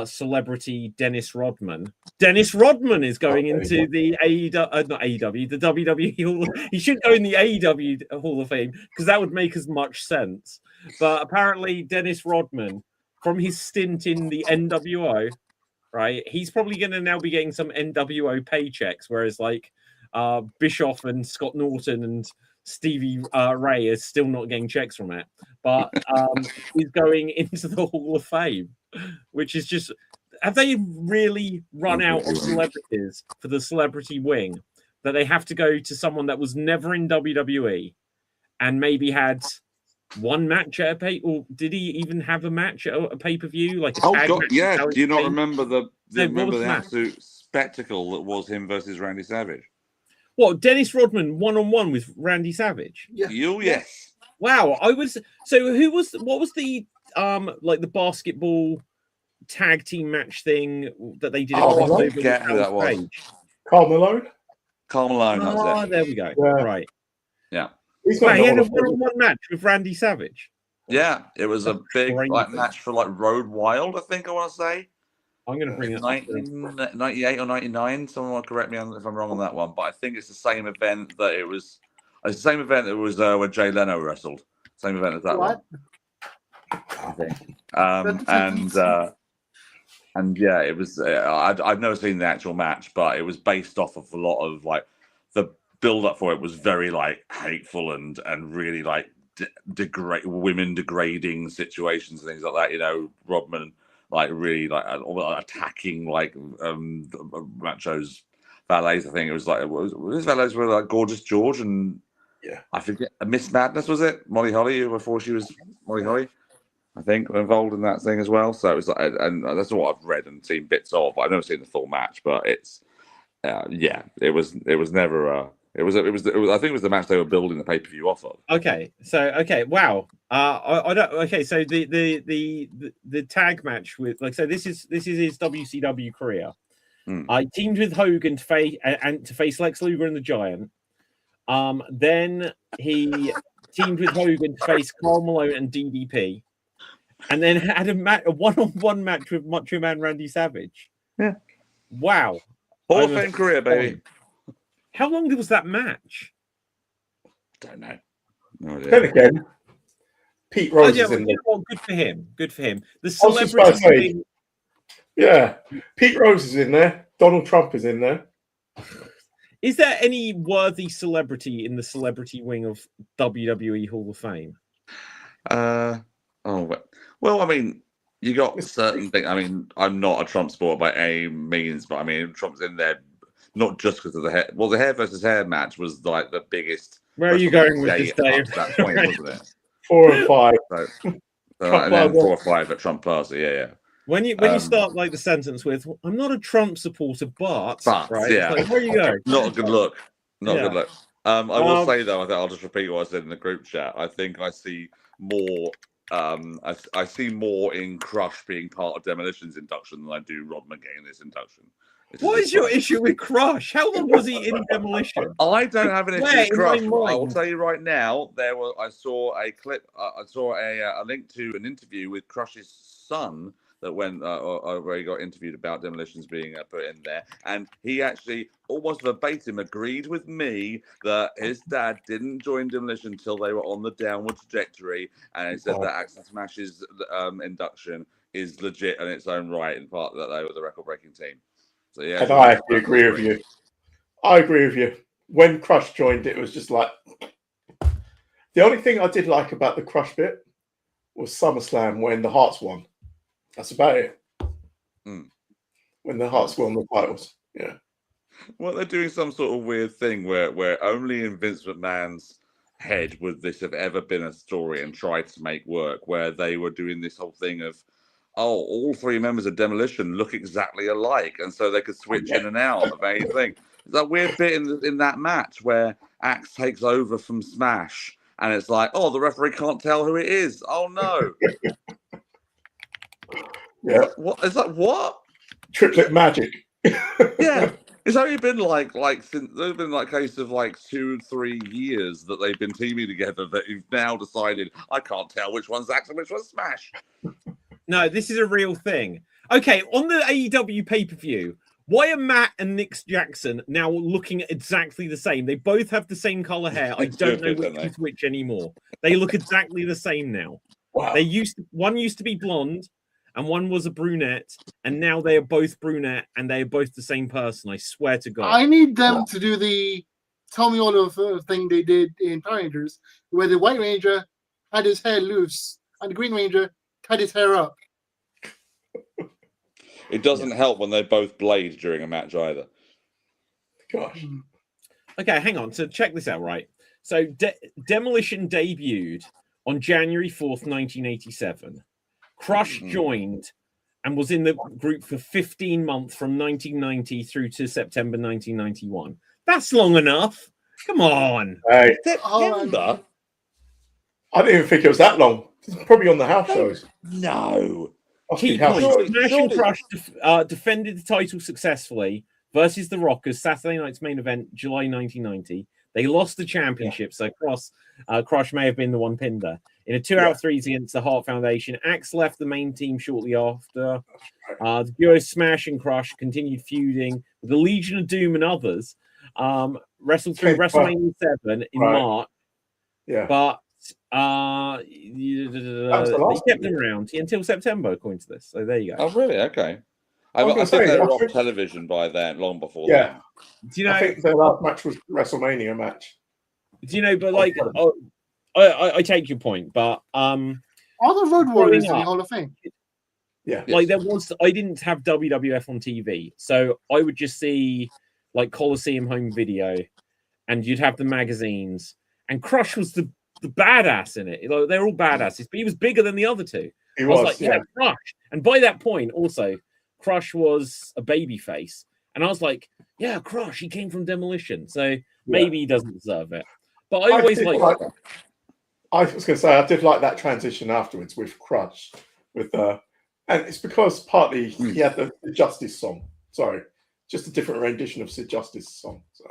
celebrity Dennis Rodman. Dennis Rodman is going into the not AEW, the WWE Hall. He should go in the AEW Hall of Fame because that would make as much sense. But apparently, Dennis Rodman, from his stint in the NWO, right, he's probably going to now be getting some NWO paychecks, whereas like Bischoff and Scott Norton and Stevie Ray is still not getting checks from it. But he's going into the Hall of Fame, which is just, have they really run out of celebrities for the celebrity wing that they have to go to someone that was never in WWE and maybe had one match at a or did he even have a match at a pay-per-view? Like a tag match? Yeah. Do you not remember the absolute spectacle that was him versus Randy Savage? What, Dennis Rodman one-on-one with Randy Savage? Yeah. Yes. Wow. What was the like the basketball tag team match thing that they did? I forget who that was. Karl Malone? Karl Malone, that's it. There we go. Yeah. Right. Yeah. He had a one-on-one match with Randy Savage. Yeah, it was a big match for like Road Wild, I think I want to say. I'm going to bring it 98 or 99. Someone will correct me if I'm wrong on that one, but I think it's the same event that it was. It's the same event that was when Jay Leno wrestled. Same event as that one. I think. And yeah, it was. I've never seen the actual match, but it was based off of a lot of like the build up for it was very like hateful and really like women degrading situations and things like that. You know, Rodman like really like attacking like Macho's valets. I think it was like his valets were like Gorgeous George and I forget Miss Madness, was it Molly Holly before she was Molly Holly? I think involved in that thing as well. So it was like, and that's what I've read and seen bits of. I've never seen the full match, but it's it was never it was I think it was the match they were building the pay-per-view off of. Wow. I don't. Okay, so the tag match with this is his WCW career. I teamed with Hogan to face Lex Luger and the Giant. Then he teamed with Hogan to face Karl Malone and DDP, and then had a one-on-one match with Macho Man Randy Savage. Yeah. Wow. Hall of Fame career, baby. How long was that match? Don't know. No idea. Then again, Pete Rose is in there. Good for him. Good for him. The celebrity thing. Yeah, Pete Rose is in there. Donald Trump is in there. Is there any worthy celebrity in the celebrity wing of WWE Hall of Fame? Well, I mean, you got certain things. I mean, I'm not a Trump supporter by any means, but I mean, Trump's in there not just because of the hair. Well, the hair versus hair match was like the biggest. Where are you going with this, Dave? Up to that point, wasn't it? 4 and 5. And then 4 or 5 at Trump Party. Yeah. When you start like the sentence with "I'm not a Trump supporter, but right, yeah, like, where you go? Not a good look. Not a good look. I will say though, I think I'll just repeat what I said in the group chat. I think I see more. I see more in Crush being part of Demolition's induction than I do Rob McGuinness' induction. What is your issue with Crush? How long was he in Demolition? I don't have an issue with Crush. I will tell you right now. I saw a clip. I saw a link to an interview with Crush's son that went where he got interviewed about Demolitions being put in there, and he actually almost verbatim agreed with me that his dad didn't join Demolition until they were on the downward trajectory, and he said that Axe and Smash's induction is legit in its own right, in part that they were the record-breaking team. So yeah, and I agree with you. I agree with you. When Crush joined, it was just like the only thing I did like about the Crush bit was SummerSlam when the Hearts won. That's about it. When the Hearts won the titles, yeah. Well, they're doing some sort of weird thing where only in Vince McMahon's head would this have ever been a story and tried to make work, where they were doing this whole thing of, all 3 members of Demolition look exactly alike, and so they could switch in and out of anything. That weird bit in that match where Axe takes over from Smash, and it's like, the referee can't tell who it is. Oh no. Yeah. What is that? What? Triplet magic. Yeah. It's only been since there's been a case of 2-3 years that they've been teaming together that you've now decided I can't tell which one's Axe and which one's Smash. No, this is a real thing. Okay, on the AEW pay-per-view, why are Matt and Nick Jackson now looking exactly the same? They both have the same color hair. I don't know which is which anymore. They look exactly the same now. Wow. One used to be blonde and one was a brunette, and now they are both brunette and they are both the same person. I swear to God. I need them to do the Tell Me All of thing they did in Power Rangers, where the White Ranger had his hair loose and the Green Ranger had his hair up. It doesn't help when they both blade during a match either. Gosh. Okay, hang on. So check this out, right? So Demolition debuted on January 4th, 1987. Crush joined and was in the group for 15 months from 1990 through to September 1991. That's long enough. Come on. Hey. September? I didn't even think it was that long. It's probably on the house shows. No. Key point. Smash and Crush defended the title successfully versus the Rockers, Saturday night's main event, July 1990. They lost the championship, so Crush may have been the one pinned there. In a 2-out-3 against the Hart Foundation, Axe left the main team shortly after. The duo Smash and Crush continued feuding with the Legion of Doom and others. Wrestled through WrestleMania 7 in March. Yeah. But they kept them around until September, according to this. So there you go. Oh, really? Okay. I think they were off television by then, long before that. Do you know? I think their last match was WrestleMania match. Do you know? But I take your point, but all the Road Warriors in the Hall of Fame. Yeah, there was. I didn't have WWF on TV, so I would just see Coliseum home video, and you'd have the magazines. And Crush was the badass in it. They're all badasses, but he was bigger than the other two. I was Crush. And by that point, also, Crush was a baby face. And I was like, yeah, Crush, he came from Demolition. So maybe he doesn't deserve it. But I always I was going to say, I did like that transition afterwards with Crush. And it's because partly he had the Justice song. Sorry, just a different rendition of Sid Justice's song. So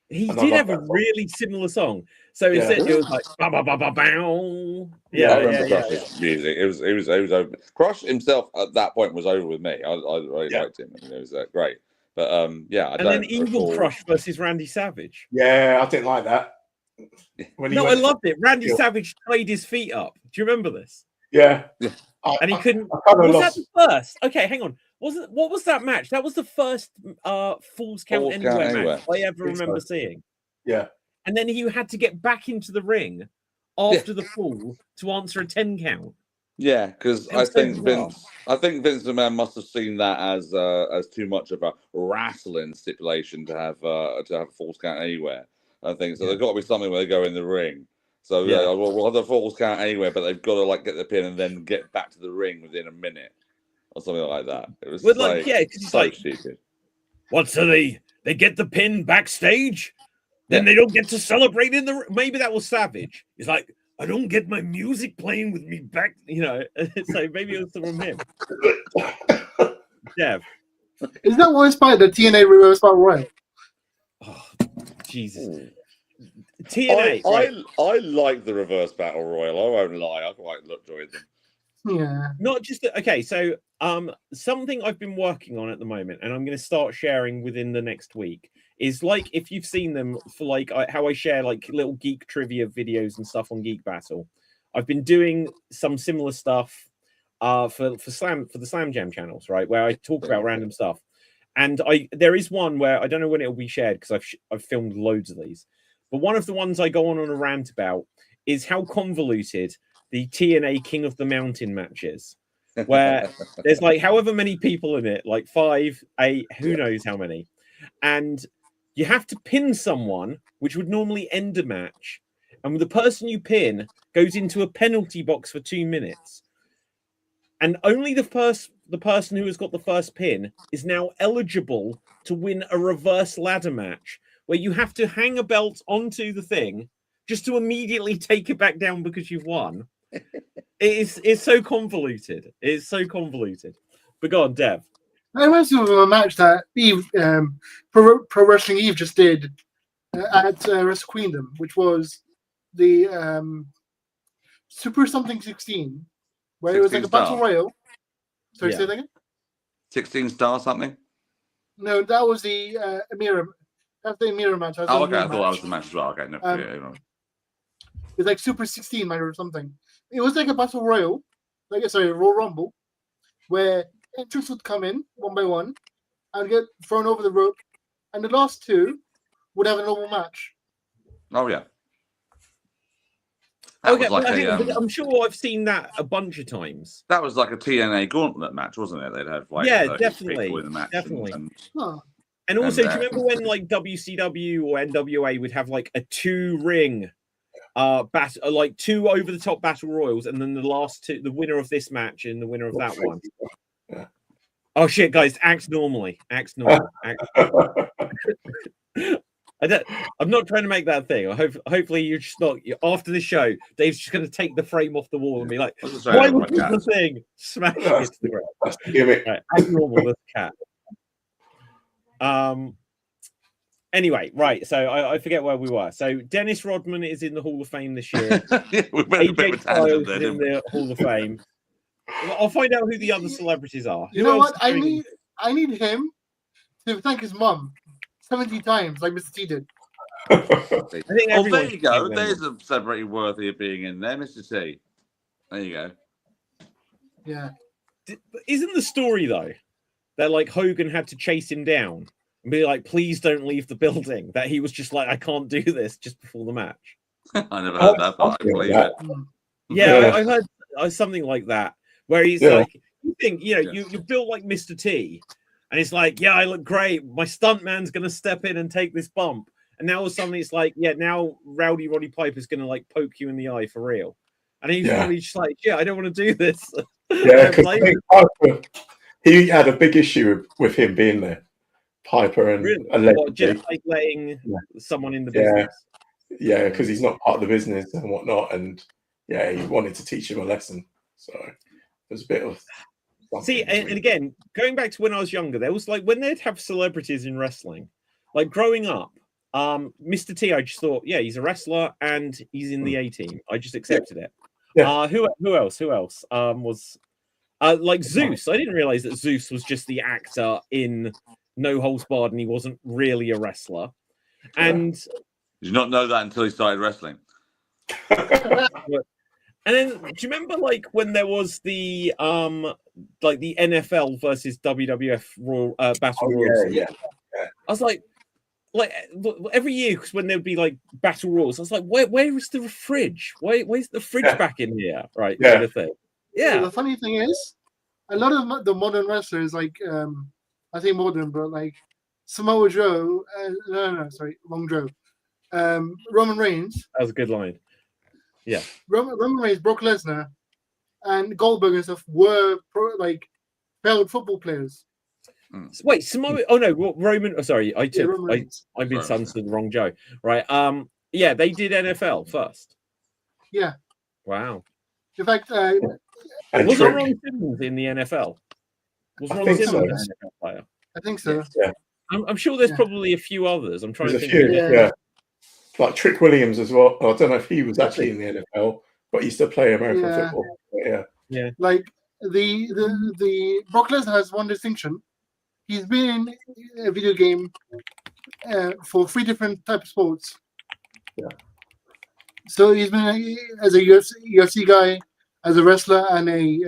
he did have a really similar song. So instead it was like ba ba ba ba bow. Yeah, I remember Crush's music. It was over. Crush himself at that point was over with me. I really liked him. It was great. But and then Evil Crush versus Randy Savage. Yeah, I didn't like that. I loved it. Randy Savage played his feet up. Do you remember this? Yeah. And he couldn't. Was that the first? Okay, hang on. What was that match? That was the first Falls Count Anywhere match I ever remember seeing. Yeah. And then he had to get back into the ring after the fall to answer a 10 count. Yeah, because I think Vince McMahon must have seen that as too much of a wrestling stipulation to have a Falls Count Anywhere. I think so. There's got to be something where they go in the ring. So we'll have the Falls Count Anywhere, but they've got to like get the pin and then get back to the ring within a minute or something like that. It was so stupid. What? So they get the pin backstage, then they don't get to celebrate in the. Maybe that was Savage. He's like, I don't get my music playing with me back, So maybe it was from him. Dev. Is that one inspired the TNA Reverse Battle Royal? Oh, Jesus. TNA. I like the Reverse Battle Royal. I won't lie. I quite enjoyed them. Yeah. Not just okay. So, something I've been working on at the moment, and I'm going to start sharing within the next week, is like if you've seen them for like how I share like little geek trivia videos and stuff on Geek Battle. I've been doing some similar stuff for the Slam Jam channels, right, where I talk about random stuff. And there is one where I don't know when it'll be shared because I've filmed loads of these. But one of the ones I go on a rant about is how convoluted the TNA King of the Mountain match is, where there's like however many people in it, like 5, 8, who knows how many. And you have to pin someone, which would normally end a match. And the person you pin goes into a penalty box for 2 minutes. And only the person who has got the first pin is now eligible to win a reverse ladder match where you have to hang a belt onto the thing just to immediately take it back down because you've won. It's so convoluted. It's so convoluted. But go on, Dev. I reminds me of a match that Eve, Pro Wrestling Eve just did at Wrestle Queendom, which was the Super Something 16, where it was like a battle royal. Sorry, say that again? 16 star something? No, that was the Amira. That's the Amira match. I thought that was the match as well. Okay, no. It's like Super 16 or something. It was like a battle royal, Royal Rumble, where entrants would come in one by one and get thrown over the rope, and the last two would have a normal match. Oh yeah. I'm sure I've seen that a bunch of times. That was like a TNA gauntlet match, wasn't it? They'd have like definitely in the match definitely. And also, do you remember when like WCW or NWA would have like a 2-ring like 2 over the top battle royals, and then the last 2, the winner of this match and the winner of that one. Yeah. Oh shit, guys, act normally. I'm not trying to make that thing. Hopefully you're just not. After the show, Dave's just going to take the frame off the wall and be like, "Why was the thing smash it to the ground?" That's the gimmick. Right, act normal, this cat. Anyway, right. So I forget where we were. So Dennis Rodman is in the Hall of Fame this year. AJ Styles is in the Hall of Fame. I'll find out who the other celebrities are. You know what? I need him to thank his mum 70 times, like Mr. T did. I think there you go. There's a celebrity worthy of being in there, Mr. T. There you go. Yeah. Isn't the story though that like Hogan had to chase him down and be like, "Please don't leave the building"? That he was just like, "I can't do this" just before the match. I never heard that, but I believe it. Yeah, I heard something like that. Where he's like, you think, you're built like Mr. T, and it's like, yeah, I look great. My stuntman's gonna step in and take this bump, and now suddenly it's like, yeah, now Rowdy Roddy Piper's gonna like poke you in the eye for real, and he's probably just like, yeah, I don't want to do this. Yeah, because he had a big issue with him being there, Piper, and just like letting someone in the business. Yeah, because he's not part of the business and whatnot, and yeah, he wanted to teach him a lesson, so. There's a bit of and again, going back to when I was younger, there was like when they'd have celebrities in wrestling, like growing up, Mr. T, I just thought, yeah, he's a wrestler and he's in the A team. I just accepted it. Yeah. Who else? Was like Zeus. I didn't realize that Zeus was just the actor in No Holds Barred and he wasn't really a wrestler. And did you not know that until he started wrestling? And then, do you remember like when there was the like the NFL versus WWF Royal Battle Royals? Yeah. I was like every year, because when there'd be like Battle Royals, I was like, where is the fridge? Where's the fridge back in here? Right, kind of thing. Yeah. The funny thing is, a lot of the modern wrestlers, like I say modern, but like Samoa Joe, sorry, wrong Joe. Roman Reigns. That was a good line. Yeah. Roman Reigns, Brock Lesnar, and Goldberg and stuff were failed football players. Wait, Samoa? Oh no, Roman. Oh, sorry, I've been sons to the wrong Joe. Right. Yeah, they did NFL first. Yeah. Wow. In fact, was Ron Simmons in the NFL? Was Ron Simmons an NFL player? I think so. Yeah. I'm sure there's probably a few others. I'm trying to think. Yeah. Like Trick Williams as well. I don't know if he was actually in the NFL, but he used to play American football. Yeah. Like the Brock Lesnar has one distinction. He's been in a video game for 3 different types of sports. Yeah. So he's been as a UFC guy, as a wrestler, and a.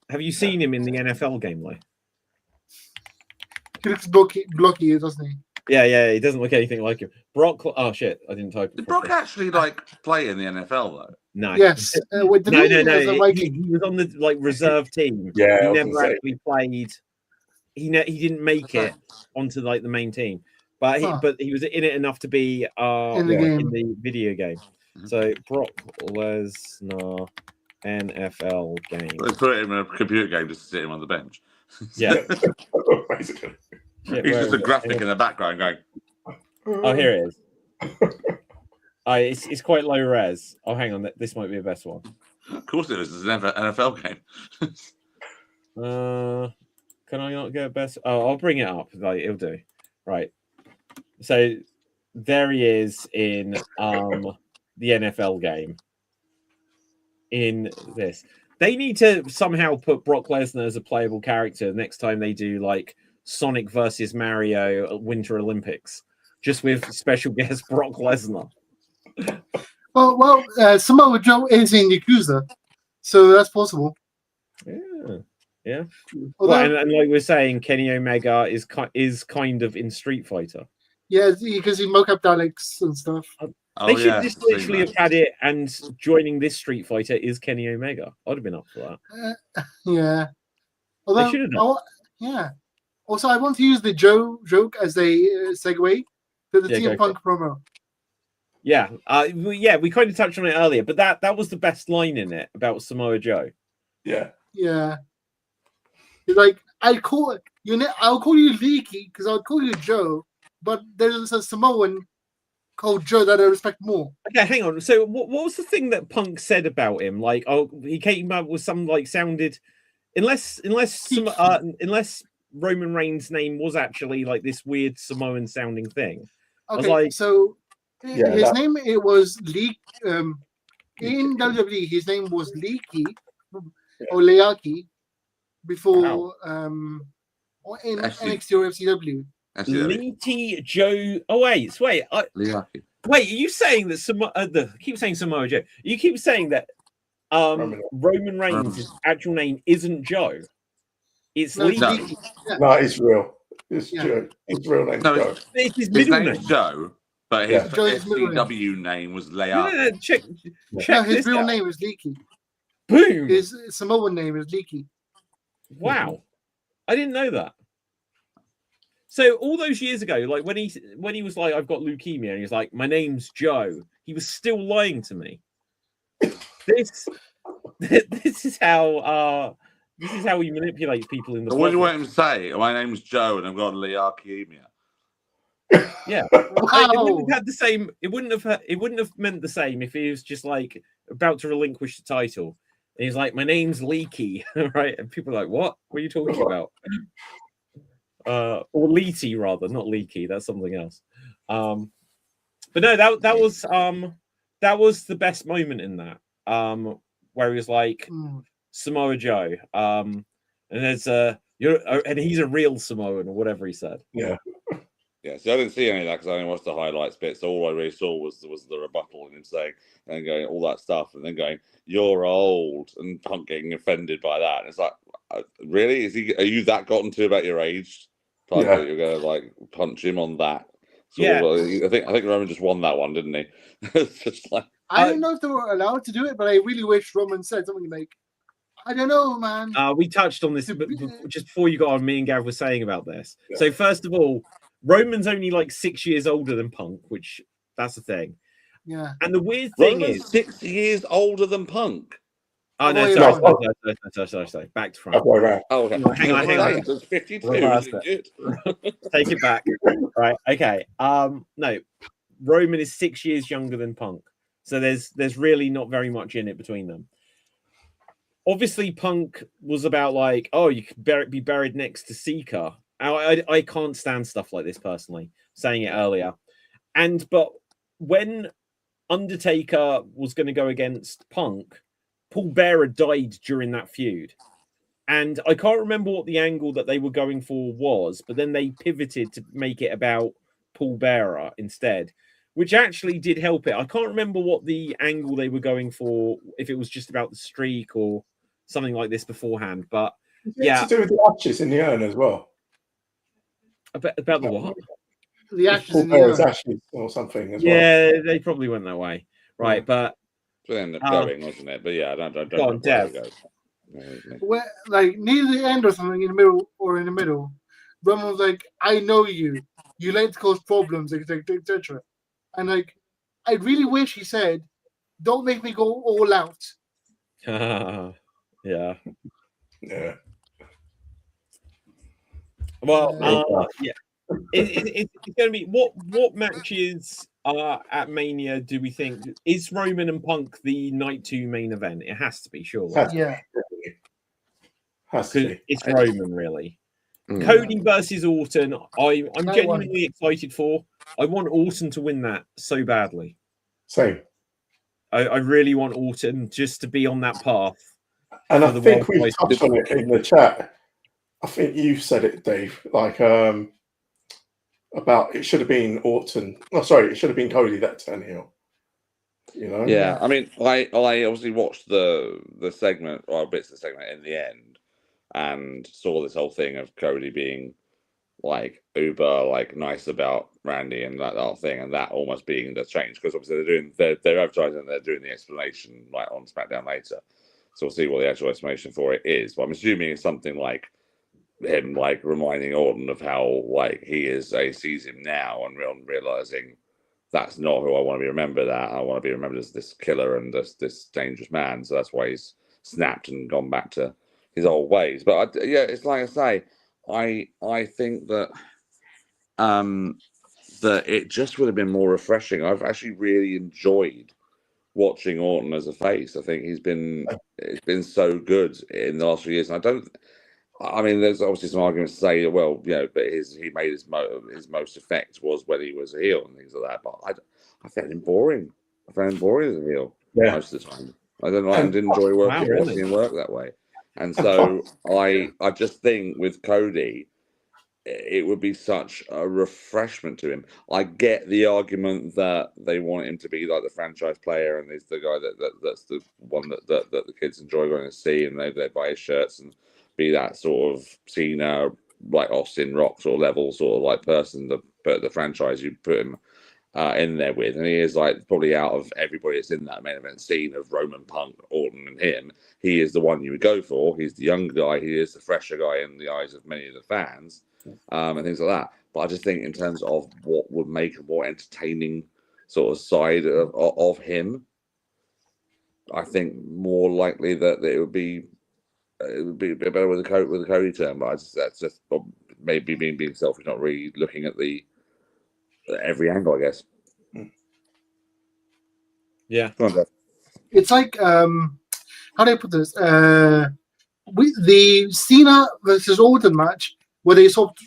Have you seen him in the NFL game though? He looks blocky, doesn't he? Yeah, he doesn't look anything like him. Brock. Oh shit, I didn't type it. Did Brock actually play in the NFL though? No. Yes. No. He was on the reserve team. Yeah. He never actually played. He didn't make it onto the main team, but he was in it enough to be in the video game. So Brock Lesnar NFL game. Let's put him in a computer game just to sit him on the bench. Yeah. Basically. He's just a graphic in the background going. Oh, here it is. It's quite low res. Oh, hang on. This might be a better one. Of course it is. It's an NFL game. Can I not get best? Oh, I'll bring it up. It'll do. Right. So there he is in the NFL game. In this, they need to somehow put Brock Lesnar as a playable character next time they do Sonic versus Mario Winter Olympics, just with special guest Brock Lesnar. Well, Samoa Joe is in Yakuza, so that's possible. Yeah. Well, and like we're saying, Kenny Omega is kind of in Street Fighter. Yeah, because he mocap Daleks and stuff. They should just literally have had it, and joining this Street Fighter is Kenny Omega. I'd have been up for that. Yeah. Although, they should have done. Yeah. Also, I want to use the Joe joke as a segue to the CM Punk promo. Yeah. We kind of touched on it earlier, but that was the best line in it about Samoa Joe. Yeah. Yeah. He's like, I'll call you Leaky because I'll call you Joe, but there's a Samoan called Joe that I respect more. Okay, hang on. So what was the thing that Punk said about him? He came up with some sounded unless Roman Reigns' name was actually this weird Samoan sounding thing. Okay, so his name was Leak. In WWE, his name was Leaky or Leaki before in NXT or FCW. Leaky Joe. Oh wait. Leaki. Wait, are you saying that keep saying Samoa Joe? You keep saying that Roman Reigns' actual name isn't Joe. It's Leaky. No, it's real. It's Joe. His real name. No, Joe. It's his middle name. Joe, but his FCW name was Leaki. No, check his real name is Leaky. Boom. His Samoan name is Leaky. Wow, I didn't know that. So all those years ago, when he was like, I've got leukemia, and he was like, my name's Joe, he was still lying to me. This is how he manipulates people in the. What do you want him to say? My name's Joe, and I've got leukemia. Yeah, it wouldn't have had the same. It wouldn't have meant the same if he was just about to relinquish the title. And he's like, my name's Leaky, right? And people are like, what? What are you talking about? Or Leety rather, not Leaky. That's something else. But no, that was the best moment in that. Where he was like Samoa Joe, and there's and he's a real Samoan or whatever he said. Yeah. Yeah, so I didn't see any of that because I only watched the highlights bit. So all I really saw was the rebuttal and him saying and going all that stuff, and then going, "You're old," and Punk getting offended by that. And it's like, really? Are you that gotten to about your age, Punk, that you're going to like punch him on that? I think Roman just won that one, didn't he? It's just like I don't know if they were allowed to do it, but I really wish Roman said something like, "I don't know, man." We touched on this just before you got on. Me and Gav were saying about this. Yeah. So first of all, Roman's only like 6 years older than Punk, which that's the thing. Yeah. And the weird thing Roman's 6 years older than Punk. Oh no, sorry. Back to front. Oh, okay. Hang on. It's 52. Take it back. Right. Okay. No, Roman is 6 years younger than Punk, so there's really not very much in it between them. Obviously, Punk was about like, oh, you could be buried next to Seeker. I can't stand stuff like this personally. Saying it earlier, but when Undertaker was going to go against Punk, Paul Bearer died during that feud, and I can't remember what the angle that they were going for was, but then they pivoted to make it about Paul Bearer instead, which actually did help it. I can't remember what the angle they were going for, if it was just about the streak or something like this beforehand, but yeah, to do with the ashes in the urn as well. About the what? The ashes in the urn. Ashes or something as well. Yeah, they probably went that way, right? Yeah. But it ended up going, wasn't it? But yeah, I don't go on, Dev. Where, like near the end or something in the middle, Roman was like, "I know you. You like to cause problems, etc." And like, I really wish he said, "Don't make me go all out." Yeah. Well, yeah. It's going to be what matches at Mania do we think is Roman and Punk the night 2 main event? It has to be, surely. Yeah, has to be. It's Roman, really. Cody versus Orton. I'm genuinely excited for. I want Orton to win that so badly. Same. I really want Orton just to be on that path. And I think we touched on it in the chat. I think you said it, Dave. Like about it should have been Orton. Oh, sorry, it should have been Cody that turned heel. You know? Yeah, I mean, I obviously watched the segment or bits of the segment in the end, and saw this whole thing of Cody being like uber like nice about Randy and that whole thing, and that almost being the change, because obviously they're advertising and they're doing the explanation like on SmackDown later, so we'll see what the actual explanation for it is. But I'm assuming it's something like him like reminding Orton of how like he sees him now and realizing that's not who I want to be remembered at. I want to be remembered as this killer and this dangerous man. So that's why he's snapped and gone back to his old ways. But it's like I say, I think that that it just would have been more refreshing. I've actually really enjoyed watching Orton as a face. I think it's been so good in the last few years. And I mean, there's obviously some arguments to say, well, you know, but he made his most effect was when he was a heel and things like that. But I found him boring. I found him boring as a heel most of the time. I didn't enjoy watching him work that way. And so I just think with Cody, it would be such a refreshment to him. I get the argument that they want him to be like the franchise player and he's the guy that's the one that the kids enjoy going to see, and they buy his shirts and be that sort of Cena, like Austin Rock sort of level sort of like person, the franchise you put him in there with. And he is like probably out of everybody that's in that main event scene of Roman, Punk, Orton and him, he is the one you would go for. He's the younger guy. He is the fresher guy in the eyes of many of the fans and things like that. But I just think in terms of what would make a more entertaining sort of side of him, I think more likely that it would be a bit better with the Cody term. But that's just maybe being selfish, not really looking at every angle, I guess. Yeah. It's like how do I put this? The Cena versus Orton match where they swapped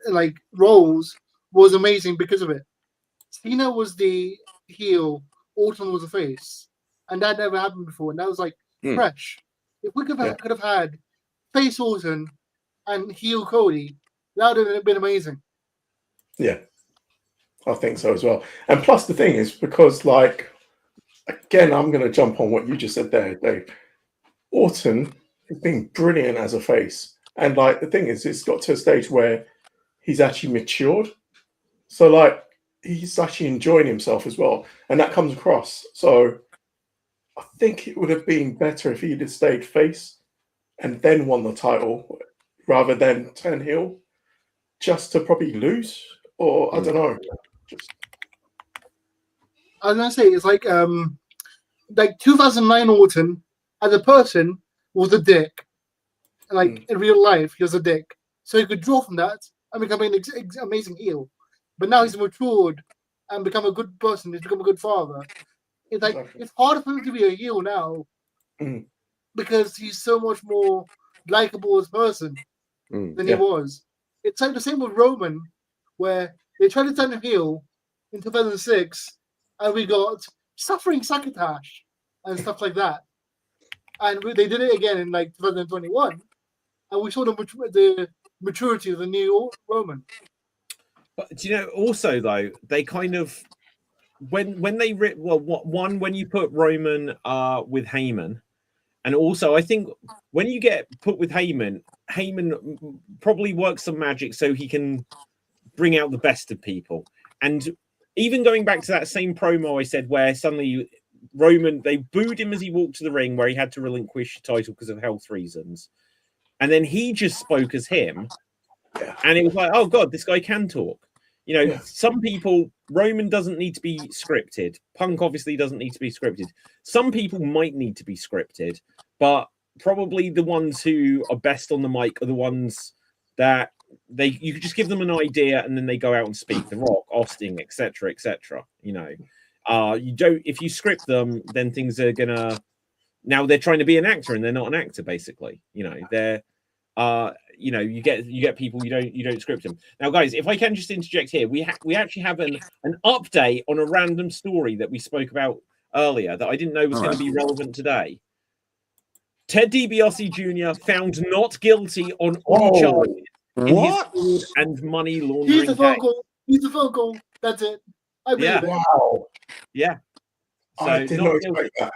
like roles was amazing because of it. Cena was the heel, Orton was the face, and that never happened before, and that was like fresh. If we could have had face Orton and heel Cody, that would have been amazing. Yeah. I think so as well. And plus, the thing is, because like, again, I'm going to jump on what you just said there, Dave. Orton has been brilliant as a face, and like the thing is, it's got to a stage where he's actually matured. So like, he's actually enjoying himself as well, and that comes across. So I think it would have been better if he'd have stayed face and then won the title rather than turn heel, just to probably lose, or I don't know. I was gonna say it's like 2009 Orton as a person was a dick, like in real life he was a dick, so he could draw from that and become an amazing heel. But now he's matured and become a good person. He's become a good father. It's like it's harder for him to be a heel now because he's so much more likable as a person than he was. It's like the same with Roman, where they tried to turn him heel in 2006, and we got suffering succotash and stuff like that. And they did it again in like 2021, and we saw the maturity of the new Roman. But do you know, also though, they kind of when they when you put Roman with Heyman, and also I think when you get put with Heyman probably works some magic so he can bring out the best of people. And even going back to that same promo I said where suddenly Roman, they booed him as he walked to the ring where he had to relinquish the title because of health reasons. And then he just spoke as him. And it was like, oh God, this guy can talk. You know, some people, Roman doesn't need to be scripted. Punk obviously doesn't need to be scripted. Some people might need to be scripted, but probably the ones who are best on the mic are the ones that you could just give them an idea and then they go out and speak. The Rock, Austin, etc., etc. You know, you don't. If you script them, then things are gonna. Now they're trying to be an actor and they're not an actor. Basically, you know, they're. You know, you get people you don't script them. Now, guys, if I can just interject here, we actually have an update on a random story that we spoke about earlier that I didn't know was going to be relevant today. Ted DiBiase Jr. found not guilty on all charges in his fraud and money laundering. He's the vocal. That's it. I believe it. Wow. Yeah. So I did not expect that.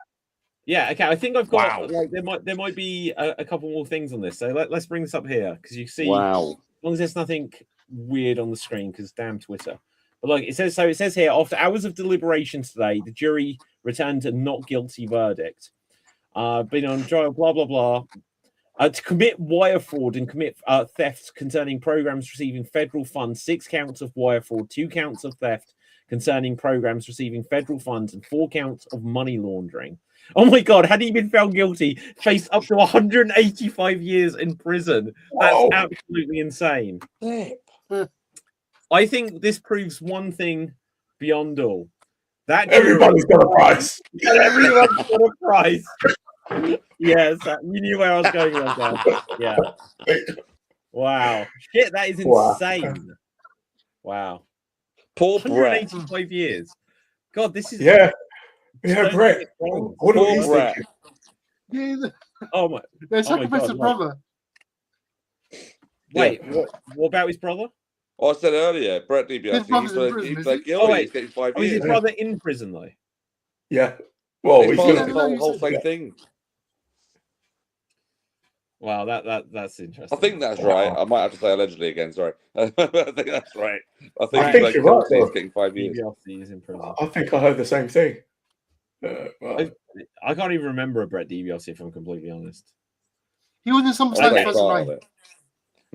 Yeah, okay. I think I've got like there might be a couple more things on this. So let's bring this up here because you see, as long as there's nothing weird on the screen, because damn Twitter. But look, it says here, after hours of deliberations today, the jury returned a not guilty verdict. Been on trial, blah blah blah. To commit wire fraud and commit theft concerning programs receiving federal funds, 6 counts of wire fraud, 2 counts of theft concerning programs receiving federal funds, and 4 counts of money laundering. Oh my God, had he been found guilty, faced up to 185 years in prison. That's absolutely insane. I think this proves one thing beyond all. That everybody's got a price. Everyone's got a price. Yes, you knew where I was going with that. Yeah. Wow. Shit, that is insane. Wow. Poor 185 years. God, this is Brett. What are you thinking? Oh my! They sacrificed his brother. Wait, what about his brother? Oh, I said earlier, Brett DiBiase. He's like guilty. He's getting 5 years. Is his brother in prison though? Yeah. Well, he's the whole same thing. Wow, that's interesting. I think that's right. I might have to say allegedly again. Sorry. I think that's right. I think you're right. He's getting 5 years. He's in prison. I think I heard the same thing. I can't even remember a Brett DiBiase, if I'm completely honest. He was in some side first night.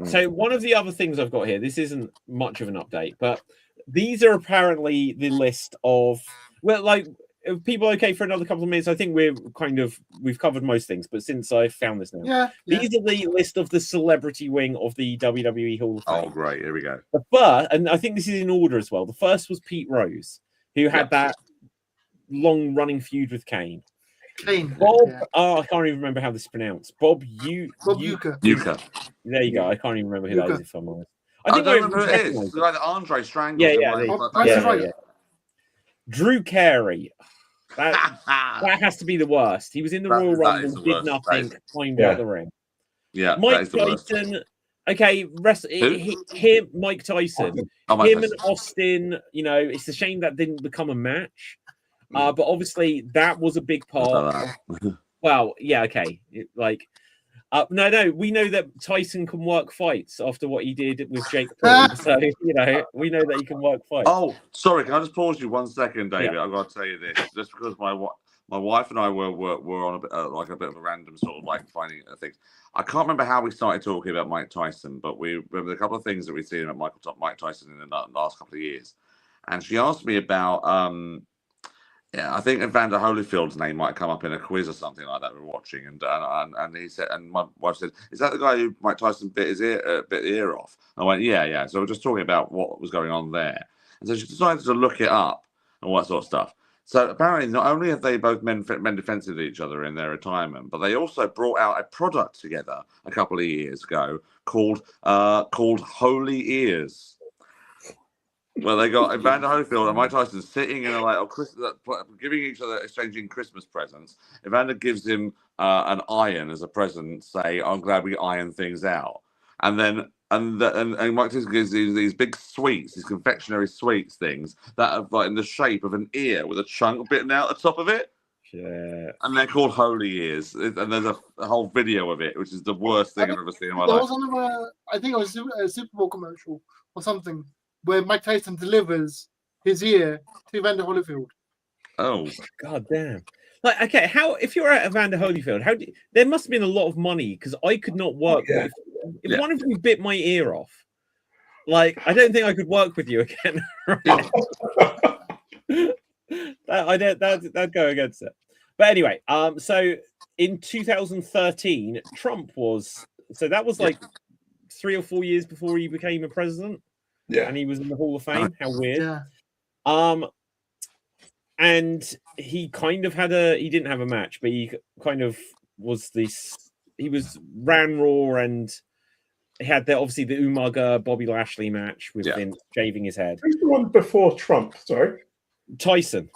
So one of the other things I've got here, this isn't much of an update, but these are apparently the list of, well, like, if people okay for another couple of minutes? I think we've covered most things, but since I found this now, these are the list of the celebrity wing of the WWE Hall of Fame. Oh, great! Here we go. The first, and I think this is in order as well. The first was Pete Rose, who had that long-running feud with Kane. Bob, I can't even remember how this is pronounced. Bob Uecker. There you go. I can't even remember who that is, if I'm honest. I don't remember who it is. It's like the Andre Strangle. Yeah. Drew Carey. That has to be the worst. He was in the Royal Rumble, did nothing, climbed out the ring. Yeah, Mike Tyson. okay, him, Mike Tyson, him and Austin. You know, it's a shame that didn't become a match. But obviously that was a big part. Well, yeah, okay, no, we know that Tyson can work fights after what he did with Jake Paul. So, you know, we know that he can work fights. Oh, sorry, can I just pause you 1 second, David? I've got to tell you this, just because my wife and I were on a bit like a bit of a random sort of like finding things. I can't remember how we started talking about Mike Tyson, but we remember a couple of things that we've seen about Mike Tyson in the last couple of years. And she asked me about yeah, I think Evander Holyfield's name might come up in a quiz or something like that we're watching, and he said, and my wife said, "Is that the guy who Mike Tyson bit his ear off?" I went, "Yeah." So we're just talking about what was going on there, and so she decided to look it up and all that sort of stuff. So apparently, not only have they both men defended each other in their retirement, but they also brought out a product together a couple of years ago called Holy Ears. Well, they got Evander Holyfield and Mike Tyson sitting in giving each other, exchanging Christmas presents. Evander gives him an iron as a present, say, "I'm glad we ironed things out." And then Mike Tyson gives these big sweets, these confectionery sweets things that are like in the shape of an ear with a chunk bitten out the top of it. Yeah. And they're called Holy Ears. And there's a whole video of it, which is the worst thing I've ever seen in my life. I think it was a Super Bowl commercial or something, where Mike Tyson delivers his ear to Evander Holyfield. Oh, god damn! Like, okay, how if you're at Evander Holyfield, there must have been a lot of money because I could not work. If one of you bit my ear off, like I don't think I could work with you again. Right? That'd go against it. But anyway, so in 2013, Trump was that was like 3 or 4 years before he became a president. Yeah, and he was in the Hall of Fame. How weird. Yeah. And he kind of he didn't have a match, but he kind of was ran Raw, and he had obviously the Umaga Bobby Lashley match with Vince shaving his head. Who's the one before Trump? Sorry, Tyson.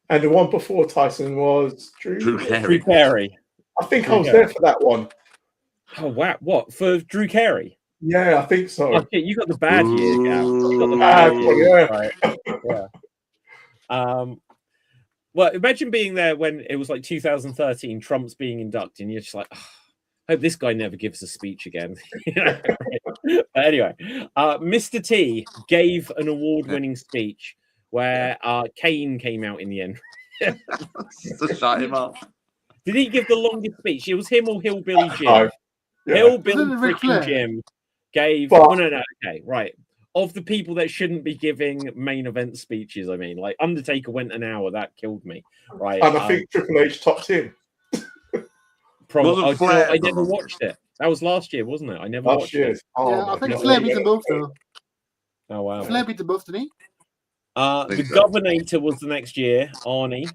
And the one before Tyson was Drew Carey. I think I was there for that one. Oh wow! What for Drew Carey? Yeah, I think so. Okay, you got the bad year, Gav. You got the bad year, yeah. Right. Yeah. Well, imagine being there when it was like 2013, Trump's being inducted, and you're just like, oh, I hope this guy never gives a speech again. But anyway, Mr. T gave an award-winning speech where Kane came out in the end. to shut him up. Did he give the longest speech? It was him or Hillbilly Jim. Hillbilly freaking Jim gave. No. Okay, right. Of the people that shouldn't be giving main event speeches, I mean, like Undertaker went an hour. That killed me. Right. And I think Triple H topped him. Probably. I never watched it. That was last year, wasn't it? I never watched it. Oh, yeah, I think Flair beat them both, though. Oh, wow. Flair beat them both, didn't he? The Governator was the next year, Arnie.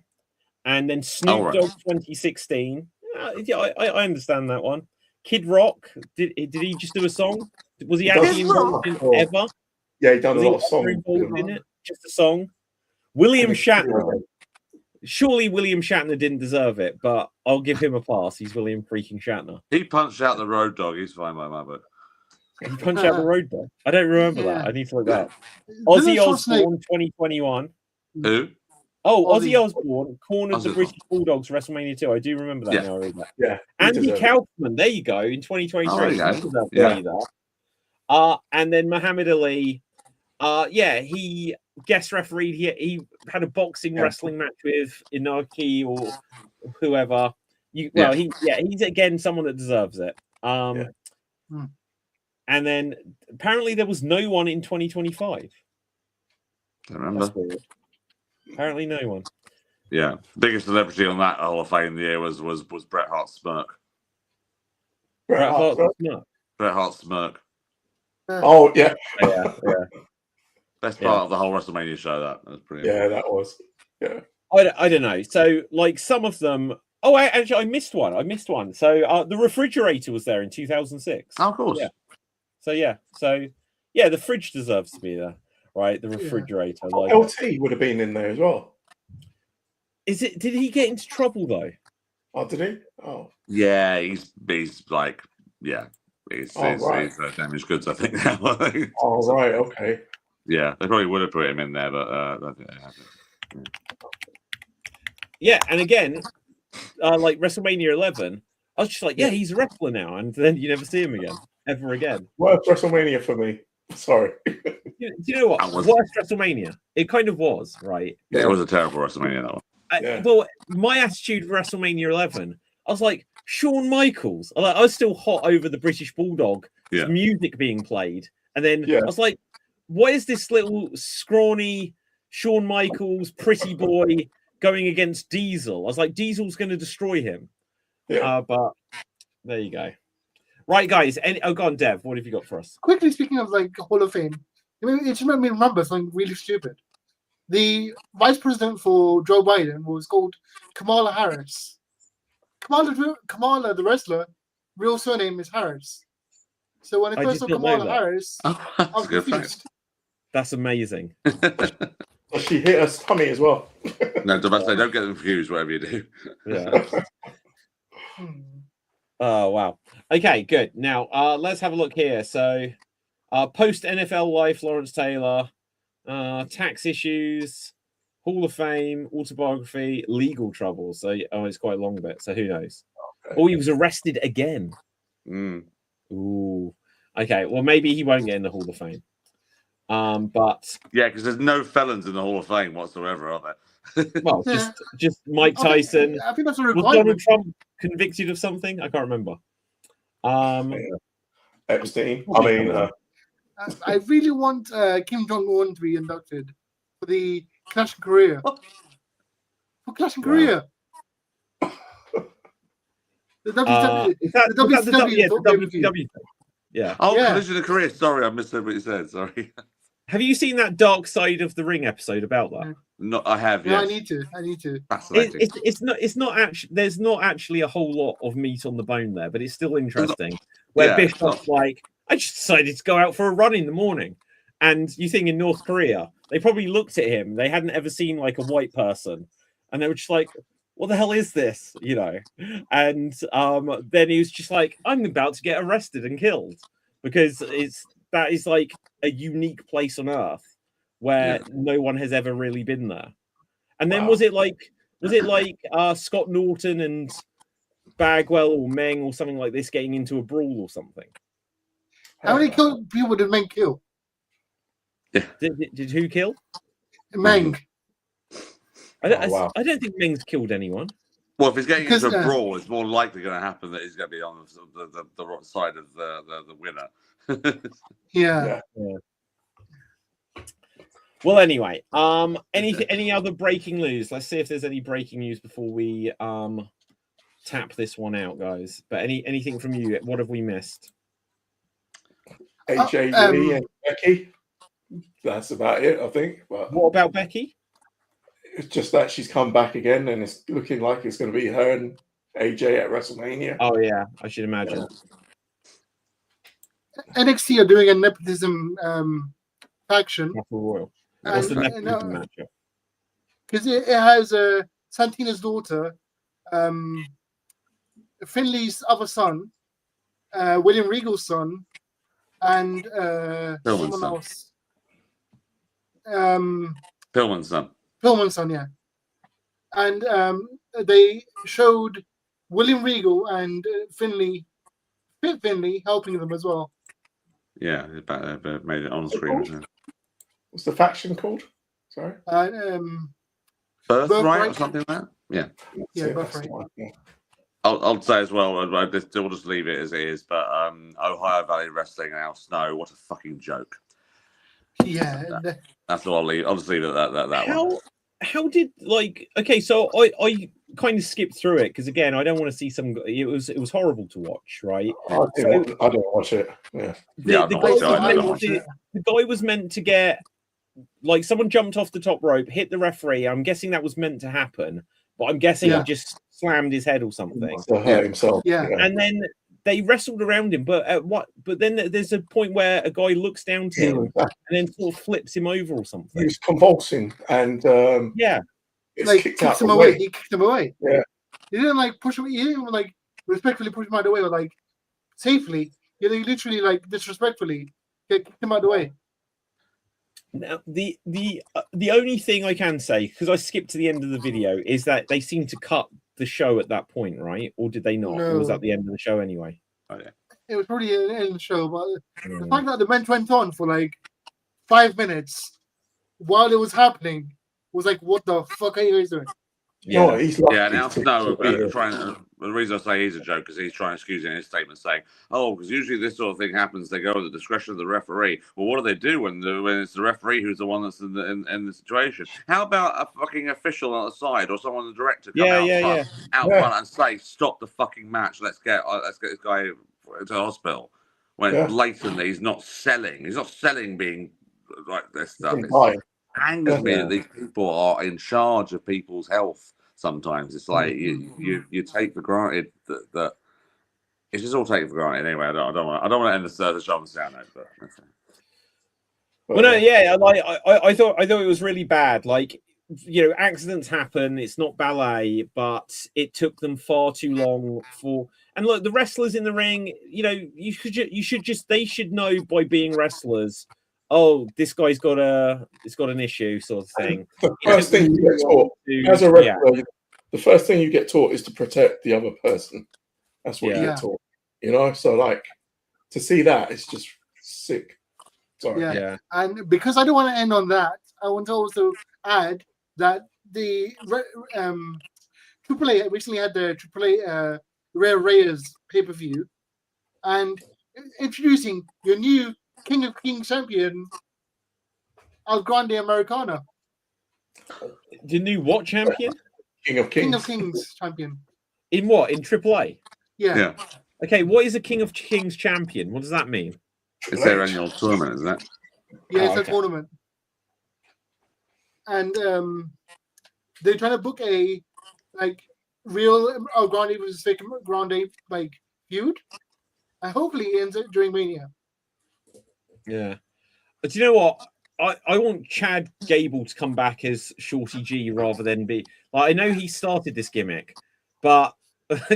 And then Snoop Dogg 2016. I understand that one. Kid Rock, did he just do a song? Was he actually involved in it ever? Yeah, he done a lot of songs. In it? Just a song. William Shatner. Surely William Shatner didn't deserve it, but I'll give him a pass. He's William freaking Shatner. He punched out the Road Dogg. He's fine by my book. He punched out the Road Dogg. I don't remember that. I need to look that up. Ozzy Osbourne 2021. Who? Oh, Ozzy Osbourne cornered the British Bulldogs WrestleMania 2. I do remember that now. I read that. Yeah. Andy Kaufman, there you go, in 2023. And then Muhammad Ali, he guest refereed. He had a boxing wrestling match with Inaki or whoever. He's again someone that deserves it. And then apparently there was no one in 2025. I remember. Apparently no one. Yeah. Biggest celebrity on that Hall of Fame the year was Bret Hart's smirk. Bret Hart's smirk. Oh, yeah. Yeah. Best part of the whole WrestleMania show, that was pretty amazing. That was. Yeah. I don't know. So, like, some of them... Oh, I missed one. So, the refrigerator was there in 2006. Oh, of course. Yeah. So, the fridge deserves to be there. Right, the refrigerator. LT would have been in there as well. Did he get into trouble though? Oh, did he? Oh, yeah. He's like, He's damaged goods, I think. Now. Oh, right, okay. Yeah, they probably would have put him in there, but I don't think they haven't. Yeah, and again, like WrestleMania 11, I was just like, yeah, he's a wrestler now, and then you never see him again, ever again. Worst WrestleMania for me. Sorry. Do you know what? Worst WrestleMania? It kind of was, right? Yeah, it was a terrible WrestleMania, that one. Well, my attitude for WrestleMania 11, I was like, Shawn Michaels. I was still hot over the British Bulldog music being played. And then I was like, what is this little scrawny Shawn Michaels, pretty boy, going against Diesel? I was like, Diesel's going to destroy him. Yeah. But there you go. Right, guys. Go on, Dev. What have you got for us? Quickly, speaking of like Hall of Fame, it just made me remember something really stupid. The vice president for Joe Biden was called Kamala Harris. Kamala, the wrestler, real surname is Harris. So when I first saw Kamala Harris, I was confused. That's amazing. She hit her tummy as well. No, don't get them confused, whatever you do. Yeah. Oh, wow. Okay, good. Now, let's have a look here. So, post NFL life, Lawrence Taylor, tax issues, Hall of Fame, autobiography, legal trouble. So, it's quite a long bit. So, who knows? Okay. Oh, he was arrested again. Ooh. Okay, well, maybe he won't get in the Hall of Fame. But yeah, because there's no felons in the Hall of Fame whatsoever, are there? Well, just Mike Tyson. I think that's a requirement. Was Donald Trump convicted of something? I can't remember. Epstein. I really want Kim Jong-un to be inducted for the Clash in Korea. For Clash in Korea. The WCW. Yeah. Oh, Collision in Korea. Sorry, I missed what you said. Sorry. Have you seen that Dark Side of the Ring episode about that? No, I have. Yeah, yes. I need to. Fascinating. It's not actually. There's not actually a whole lot of meat on the bone there, but it's still interesting. Where Bischoff's like, I just decided to go out for a run in the morning, and you think in North Korea they probably looked at him. They hadn't ever seen like a white person, and they were just like, what the hell is this? You know? And then he was just like, I'm about to get arrested and killed because that is like a unique place on earth where no one has ever really been there. And then was it like Scott Norton and Bagwell or Meng or something like this getting into a brawl or something? How many people did Meng kill? Yeah. Did who kill? Meng. I don't think Meng's killed anyone. Well, if he's getting into a brawl, it's more likely going to happen that he's going to be on the right side of the winner. Yeah. Well, anyway, any other breaking news? Let's see if there's any breaking news before we tap this one out, guys. But anything from you? What have we missed? AJ and Becky. That's about it, I think. But what about Becky? It's just that she's come back again, and it's looking like it's going to be her and AJ at WrestleMania. Oh yeah, I should imagine. NXT are doing a nepotism faction. Royal. What's the nepotism match? Because it has Santina's daughter, Finley's other son, William Regal's son, and someone else. Pillman's son. Pillman's son, yeah. And they showed William Regal and Finley helping them as well. Yeah, they made it on screen. What's the faction called? Sorry. Birthright or something like that? Yeah. Yeah, Birthright. I'll say as well, we'll just leave it as it is, but Ohio Valley Wrestling and Al Snow, what a fucking joke. Yeah. That's all I'll leave. I'll just leave it at that one. How did so I kind of skipped through it because again I don't want to see it was horrible to watch, right? I don't watch it. Yeah. The guy was meant to get someone jumped off the top rope, hit the referee. I'm guessing that was meant to happen, but I'm guessing he just slammed his head or something. Hurt himself. Yeah. And then they wrestled around him, but then there's a point where a guy looks down to him and then sort of flips him over or something. He was convulsing and kicks him away. He kicked him away. Yeah. He didn't push him. He didn't respectfully push him out of the way, or safely. Yeah, they literally like disrespectfully kicked him out of the way. Now, the only thing I can say, because I skipped to the end of the video, is that they seem to cut the show at that point, right? Or did they not? No. Or was that the end of the show anyway? Oh yeah. It was probably in the show, but the fact that the match went on for like 5 minutes while it was happening was like, what the fuck are you guys doing? Yeah, no, he's lucky. Yeah, now Snow the reason I say he's a joke is he's trying to excuse it in his statement, saying, "Oh, because usually this sort of thing happens. They go at the discretion of the referee. Well, what do they do when it's the referee who's the one that's in the situation? How about a fucking official on the side or someone, the director, come out front and say, stop the fucking match. Let's get this guy to the hospital when blatantly he's not selling. He's not selling being like this stuff. It angers me that these people are in charge of people's health. Sometimes it's like you take for granted that it's just all taken for granted. Anyway, I don't want to end the show on the sound note, but well, no, yeah, like I thought it was really bad. Like, you know, accidents happen. It's not ballet, but it took them far too long for. And look, the wrestlers in the ring, you know, they should know by being wrestlers. Oh, this guy's got an issue, sort of thing. The first thing you get taught as a wrestler, the first thing you get taught is to protect the other person. That's what you get taught. You know, so like to see that, it's just sick. Sorry. Yeah. And because I don't want to end on that, I want to also add that the AAA recently had the AAA Rare Reyes pay-per-view, and introducing your new King of Kings champion, El Grande Americano. The new what champion? King of Kings. King of Kings champion. In what? In AAA? Yeah. Okay, what is a King of Kings champion? What does that mean? It's their annual tournament, isn't it? Yeah, it's a tournament. And they're trying to book a like real El Grande versus fake Grande like feud. And hopefully it ends it during Mania. Yeah. But you know what? I want Chad Gable to come back as Shorty G rather than be like, I know he started this gimmick, but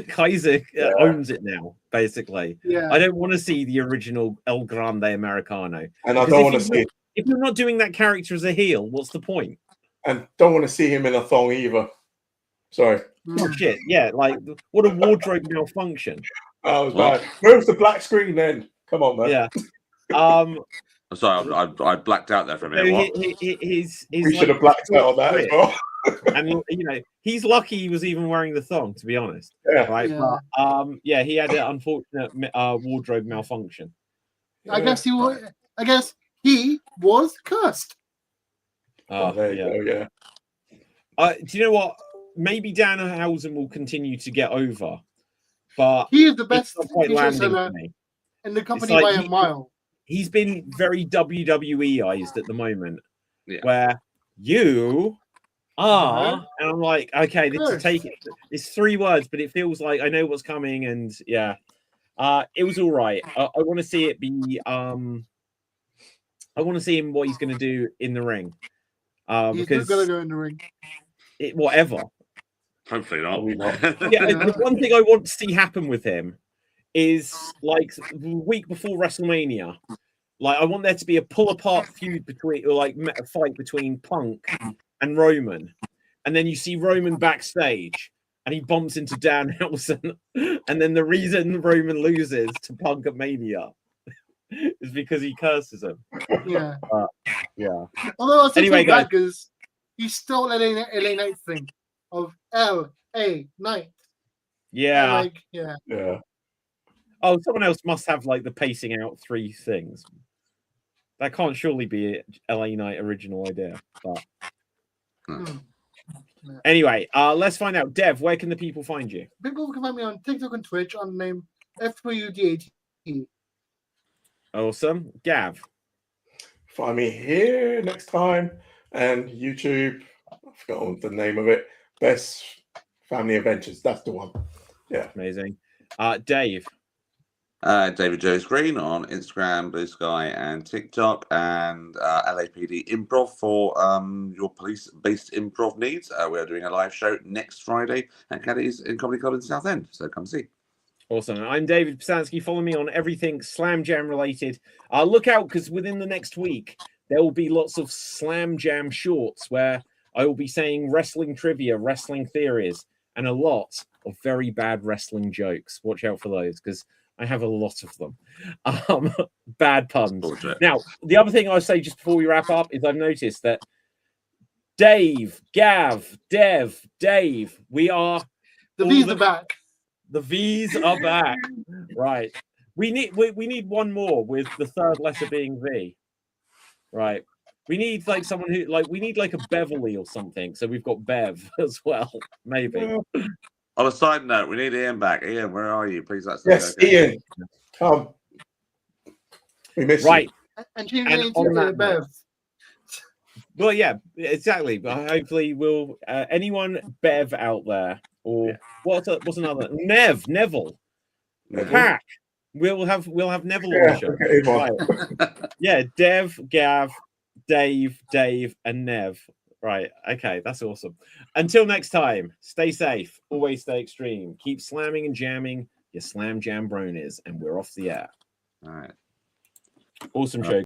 Kaiser owns it now, basically. Yeah. I don't want to see the original El Grande Americano. And I don't want to see if you're not doing that character as a heel, what's the point? And don't want to see him in a thong either. Sorry. Oh shit, yeah, like what a wardrobe malfunction. That was bad. Where's the black screen then? Come on, man. Yeah. Sorry, I blacked out there for a minute. We should have blacked out on that as well. And you know, he's lucky he was even wearing the thong, to be honest. Yeah. Right. Yeah. But he had an unfortunate wardrobe malfunction. I guess he was cursed. There you go, yeah. Do you know what? Maybe Danhausen will continue to get over, but he is the best seller in the company by a mile. He's been very WWE-ized at the moment, where you are, and I'm like, okay, this is taking. It's 3 words, but it feels like I know what's coming, and it was all right. I want to see it be. I want to see him what he's going to do in the ring. He's because not going to go in the ring. Whatever. Hopefully not. The one thing I want to see happen with him is like the week before WrestleMania. Like I want there to be a pull-apart feud between, or like a fight between Punk and Roman, and then you see Roman backstage, and he bumps into Danhausen, and then the reason Roman loses to Punk at Mania is because he curses him. Yeah. Although I was thinking back because he stole LA Knight's thing of LA Knight. Yeah. Yeah. Oh, someone else must have like the pacing out 3 things. That can't surely be a LA Knight original idea. But anyway, let's find out. Dev, where can the people find you? People can find me on TikTok and Twitch on the name FWDAT. Awesome. Gav. Find me here next time. And YouTube, I forgot the name of it. Best Family Adventures. That's the one. Yeah. Amazing. Dave. David Jones Green on Instagram, Blue Sky, and TikTok, and LAPD Improv for your police-based improv needs. We are doing a live show next Friday at Caddy's in Comedy Club in Southend, so come see. Awesome. I'm David Pisansky. Follow me on everything Slam Jam related. Look out, because within the next week, there will be lots of Slam Jam shorts where I will be saying wrestling trivia, wrestling theories, and a lot of very bad wrestling jokes. Watch out for those, because I have a lot of them. Bad puns. Bullshit. Now, the other thing I'll say just before we wrap up is I've noticed that Dave, Gav, Dev, Dave, we are... The V's are back. The V's are back. Right. We need one more with the third letter being V. Right. We need like someone who we need like a Beverly or something. So we've got Bev as well. Maybe. On a side note, we need Ian back. Ian, where are you? Please let us know. Yes, Ian. Come. We miss you. And she needs Bev. Well, yeah, exactly. But hopefully we'll anyone Bev out there or what's another Neville. Pack. We'll have Neville on the show. Okay, right. Yeah, Dev, Gav, Dave, and Nev. Right. Okay, that's awesome. Until next time, stay safe, always stay extreme, keep slamming and jamming your Slam Jam bronies, and we're off the air. All right. Awesome show.